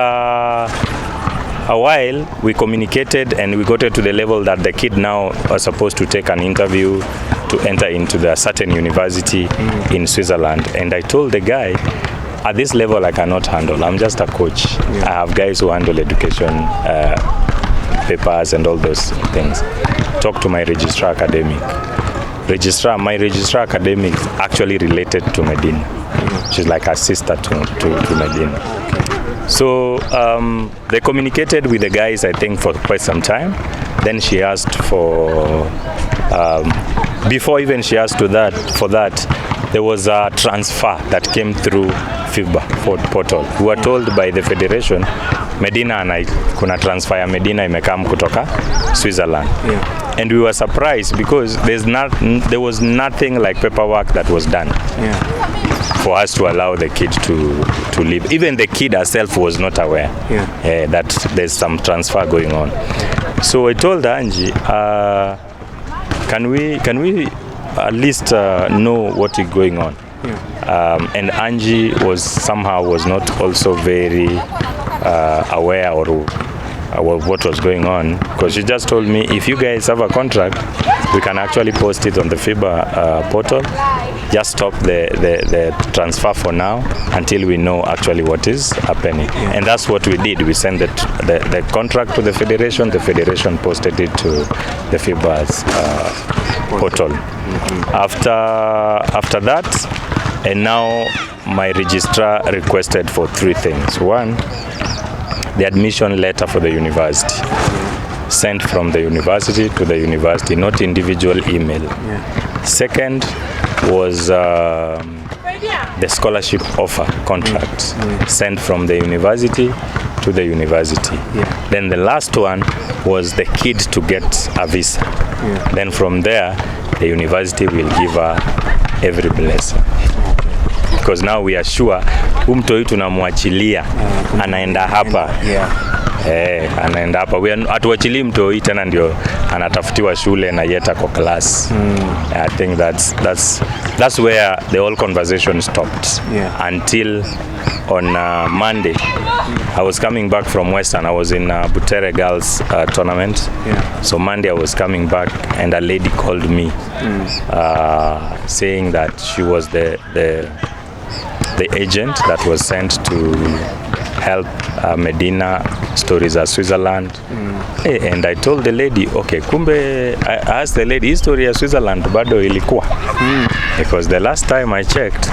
a while we communicated and we got it to the level that the kid now was supposed to take an interview to enter into the certain university in Switzerland, and I told the guy, at this level I cannot handle. I'm just a coach. I have guys who handle education papers and all those things. Talk to my registrar academic. My registrar academic actually related to Medina. She's like a sister to Medina. So they communicated with the guys, I think, for quite some time. Then she asked for, before even she asked for that, there was a transfer that came through FIBA portal. We were told by the federation, Medina na kuna transfer ya Medina imekam kutoka Switzerland. And we were surprised because there was nothing like paperwork that was done for us to allow the kid to leave. Even the kid herself was not aware that there's some transfer going on. So I told Angie, can we at least know what is going on? And Angie was not also very aware or what was going on, because she just told me, if you guys have a contract, we can actually post it on the FIBA portal. Just stop the transfer for now until we know actually what is happening. And that's what we did. We sent the contract to the federation posted it to the FIBA's portal. After that, and now my registrar requested for 3 things. One, the admission letter for the university, sent from the university to the university, not individual email. Second was the scholarship offer contract, sent from the university to the university. Then the last one was the kid to get a visa. Then from there, the university will give her every blessing. Because now we are sure umtoi tunamwachilia anaenda hapa. Anaenda hapa. Atuachili mtoi tena ndio anatafutiwa shule na yeta kwa class. I think that's where the whole conversation stopped. Until on Monday. I was coming back from Western. I was in Butere Girls tournament. Yeah. So Monday I was coming back, and a lady called me saying that she was the agent that was sent to help Medina Stories of Switzerland. Hey, and I told the lady, okay, kumbe, I asked the lady, history of Switzerland bado ilikuwa. Because the last time I checked,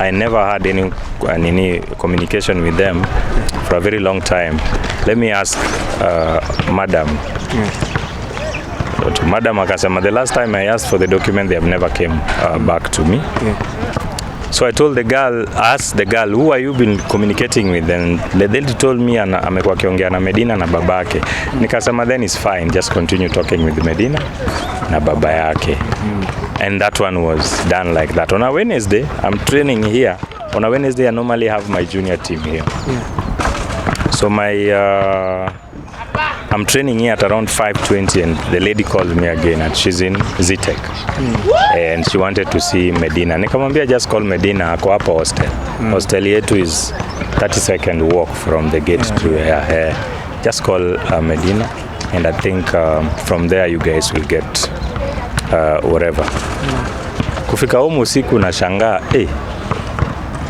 I never had any communication with them for a very long time. Let me ask Madam. So Madam akasema, the last time I asked for the document, they have never came back to me. So I told the girl, asked the girl, who are you been communicating with? And the lady told me amekuwa akiongea na Medina na babake. Nikasema then it's fine, just continue talking with Medina na baba yake. And that one was done like that. On a Wednesday, I'm training here. On a Wednesday, I normally have my junior team here. So I'm training here at around 5:20, and the lady called me again, and she's in Zetech. And she wanted to see Medina. Nikamwambia just call Medina, ako hapa hostel. Hostel yetu is 30-second walk from the gate to here. Just call Medina, and I think from there you guys will get whatever. Kufika humu usiku na shangaa,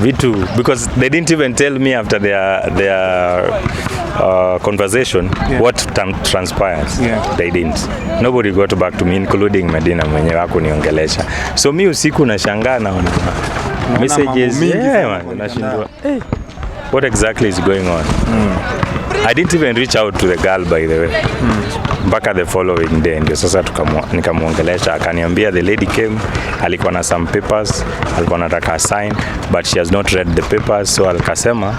vitu, because they didn't even tell me after their conversation what transpires. They didn't. Nobody got back to me, including Medina mwenyewe hakuniongelesha. So mi usiku na shangaa na messages, nashindwa, what exactly is going on? I didn't even reach out to the girl, by the way. Mpaka the following day ndio sasa nikamuongelesha, akaniambia the lady came, alikuwa na some papers, alikuwa anataka sign, but she has not read the papers, so akasema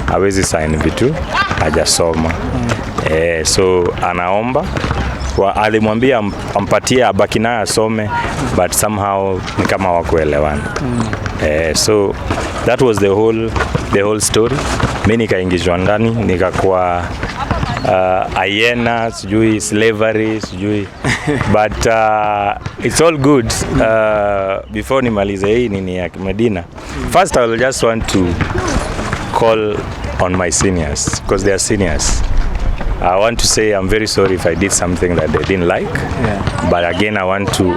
hawezi sign vitu hajasoma. So anaomba, alimwambia ampatie abaki naye asome, but somehow ni kama hawakuelewana. So that was the whole story. Mimi nikaingizwa ndani, nikakuwa hyena, sijui slavery, sijui but it's all good. Before nimalize hii nini ya Medina, first I will just want to call on my seniors, because they are seniors. I want to say I'm very sorry if I did something that they didn't like, but again I want to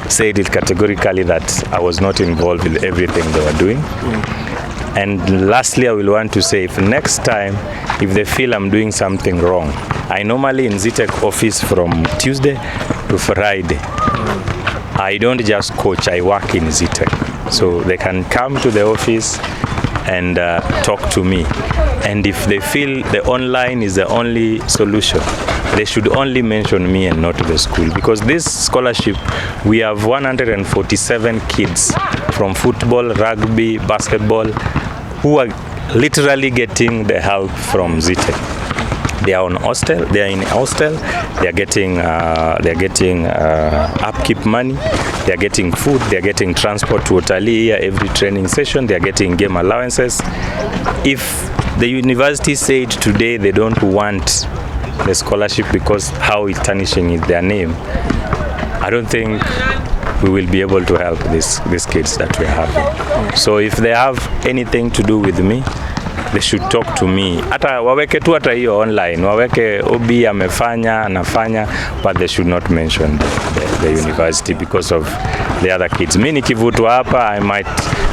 say it categorically that I was not involved with everything they were doing. And lastly, I will want to say, if next time, if they feel I'm doing something wrong, I normally in Zetech office from Tuesday to Friday. I don't just coach, I work in Zetech. So they can come to the office and talk to me. And if they feel the online is the only solution, they should only mention me and not the school. Because this scholarship, we have 147 kids from football, rugby, basketball, who are literally getting the help from Zetech. They are on hostel. They are in hostel. They are getting upkeep money. They are getting food. They are getting transport to Utalii every training session. They are getting game allowances. If the university said today they don't want the scholarship because how it's tarnishing their name, I don't think we will be able to help these kids that we have. So if they have anything to do with me, they should talk to me. Hata waweke tu hata hiyo online, waweke Obie anafanya, but they should not mention the university because of the other kids. Mimi nikivutwa hapa, I might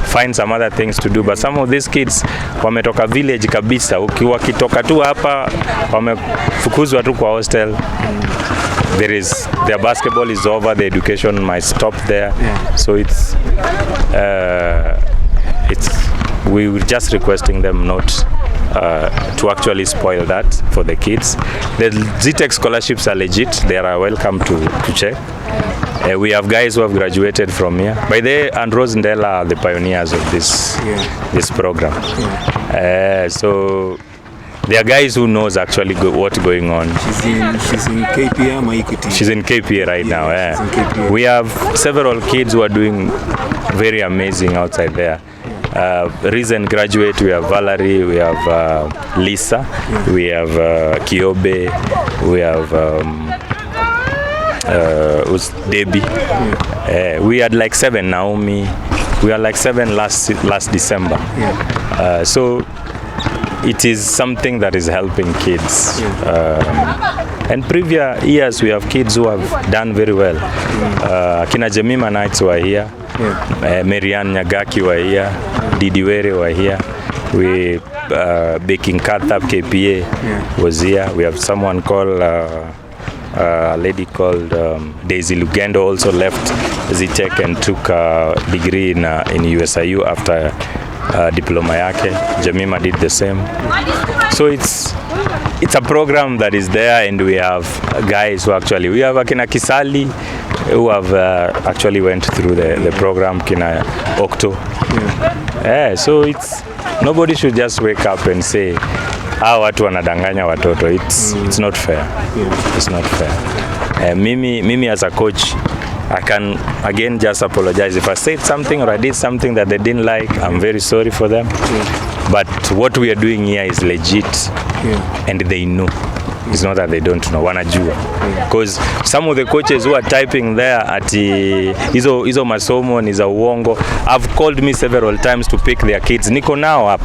find some other things to do, but some of these kids wametoka village kabisa, wakitoka tu hapa wamefukuzwa tu kwa hostel. Their basketball is over, the education might stop there. So we were just requesting them not to actually spoil that for the kids. The Zetech scholarships are legit. They are welcome to check. We have guys who have graduated from here. By the way, and Rose Ndela are the pioneers of this program. So there are guys who knows actually what's going on. She's in KPA, my equity. She's in KPA right now. KPA. We have several kids who are doing very amazing outside there. Recent graduate, we have Valerie, we have Lisa, we have Kiobe, we have Debbie. We had like 7, Naomi. We are like 7 last December. Yeah. So it is something that is helping kids. And previous years we have kids who have done very well. Kina Jemima Knights were here. Marianne Nyagaki were here. Didi Were were here. We Baking Kathap KPA was here. We have someone called a lady called Daisy Lugendo also left Zetech and took a degree in USIU after diploma yake. Jemima did the same. So it's a program that is there, and we have guys who actually, we have Akina Kisali who have actually went through the program, Kina Okto. So it's, nobody should just wake up and say watu wanadanganya watoto. It's not fair. It's not fair. Mimi as a coach, I can again just apologize if I said something or I did something that they didn't like. I'm very sorry for them. But what we are doing here is legit, and they know. It's not that they don't know, wanajua. Because some of the coaches who are typing there at hizo masomo ni za uongo have called me several times to pick their kids. Niko nao up.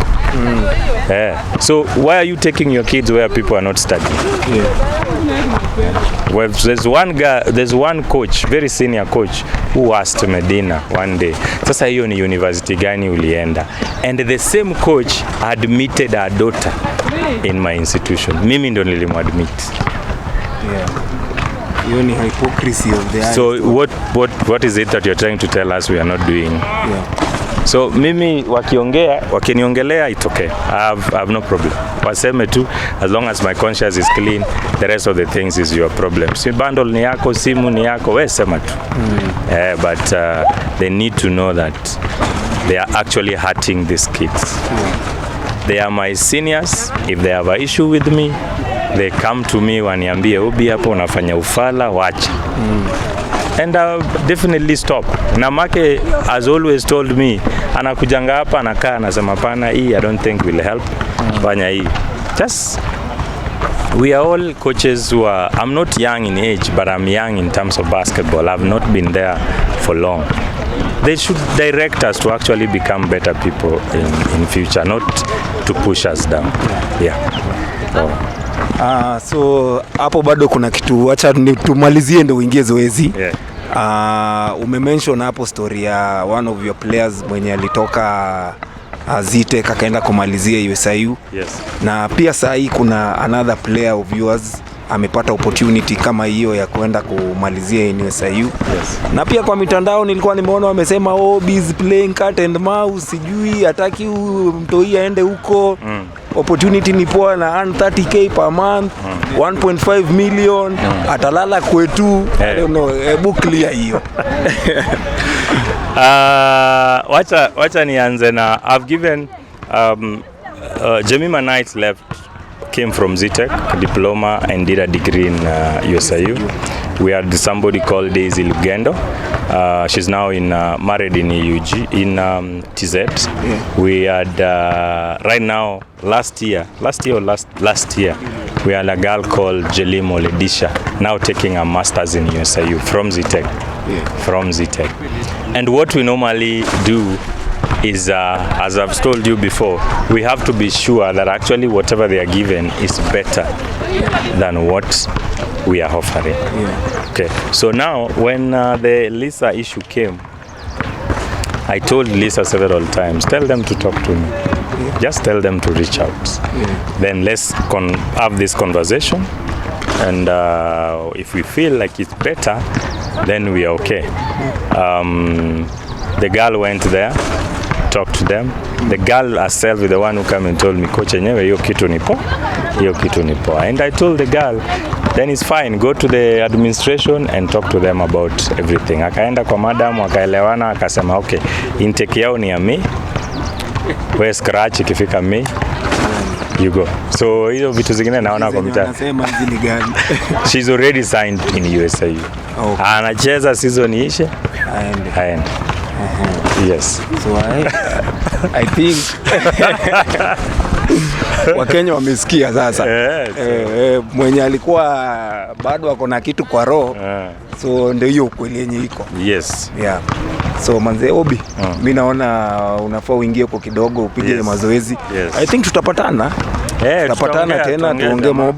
So why are you taking your kids where people are not studying? Well, there's one coach, very senior coach, who asked Medina one day, sasa hiyo ni university gani ulienda? And the same coach admitted her daughter in my institution. Mimi ndo nilimwadmit. Hiyo ni hypocrisy of the So what is it that you're trying to tell us we are not doing? So mimi wakiniongelea it's okay. I have no problem. Waseme tu, as long as my conscience is clean, the rest of the things is your problem. Si bundle ni yako, simu ni yako, we sema tu. But they need to know that they are actually hurting these kids. They are my seniors. If they have an issue with me, they come to me waniambie, Obie hapo unafanya ufala, wacha. And I'll definitely stop. Namake has always told me, anakujanga hapa anakaa anasema pana hii I don't think will help. Fanya hii. Just, we are all coaches who are, I'm not young in age, but I'm young in terms of basketball. I've not been there for long. They should direct us to actually become better people in future, not to push us down. So hapo bado kuna kitu, acha tumalizie ndio uingie zoezi. Umemention hapo story ya one of your players mwenye alitoka Zetech akaenda kumalizia USIU. Na pia saa hii kuna another player of yours amepata opportunity kama hiyo ya kwenda kumalizia USIU. Na pia kwa mitandao nilikuwa nimeona wamesema Obie is playing cat and mouse, sijui hataki mtoi aende huko. Opportunity ni poa na earn 30k per month, 1.5 million, atalala kwetu. I don't know, hebu clear hiyo. Wacha nianze na I've given Jemima Knights came from Zetech, diploma, and did a degree in USIU. We had somebody called Daisy Lugendo. She's now married in EUG, in TZ. We had right now, last year, we had a girl called Jelimo Ledisha, now taking a master's in USIU from Zetech. From Zetech. And what we normally do is, as I've told you before, we have to be sure that actually whatever they are given is better than what we are offering. Okay. So now, when the Lisa issue came, I told Lisa several times, tell them to talk to me. Just tell them to reach out. Then let's have this conversation, and if we feel like it's better, then we are okay. The girl went there, talked to them. The girl herself is the one who came and told me, Coach, hiyo kitu ni poa. And I told the girl, then it's fine, go to the administration and talk to them about everything. Akaenda kwa madam, wakaelewana, akasema okay, intake yao ni ya May, we scratch ikifika May, you go. So hizo vitu zingine naona kwa mtaa. She's already signed in USIU. Anacheza season ishe, aende. Yes. So I think Wakenya wamesikia sasa. Mwenye alikuwa bado ako na kitu kwa roho. So ndio hiyo ukweli yenye iko. Yes. Yeah. So manze Obie, mimi naona unafaa uingie kwa kidogo upige mazoezi. I think tutapatana. Tutapatana tena tuongee mob.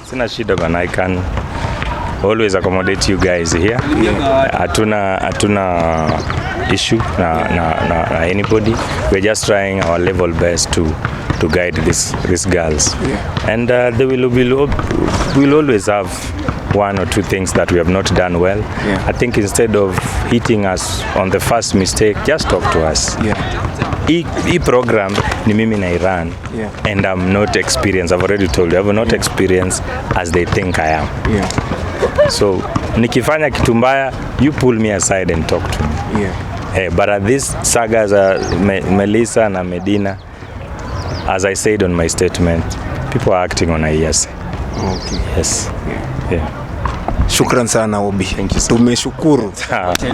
Sina shida bana, I can always accommodate you guys here. Hatuna issue na anybody. We're just trying our level best to guide these girls. And they will always have one or two things that we have not done well. I think instead of hitting us on the first mistake, just talk to us. E program ni mimi na Iran, and I'm not experienced. I've already told you, I'm not experienced as they think I am. So nikifanya kitu mbaya, you pull me aside and talk to me. But at this sagas, Marylisa and Medina, as I said on my statement, people are acting on a yes. Yes. Shukran sana Obie. Tumeshukuru.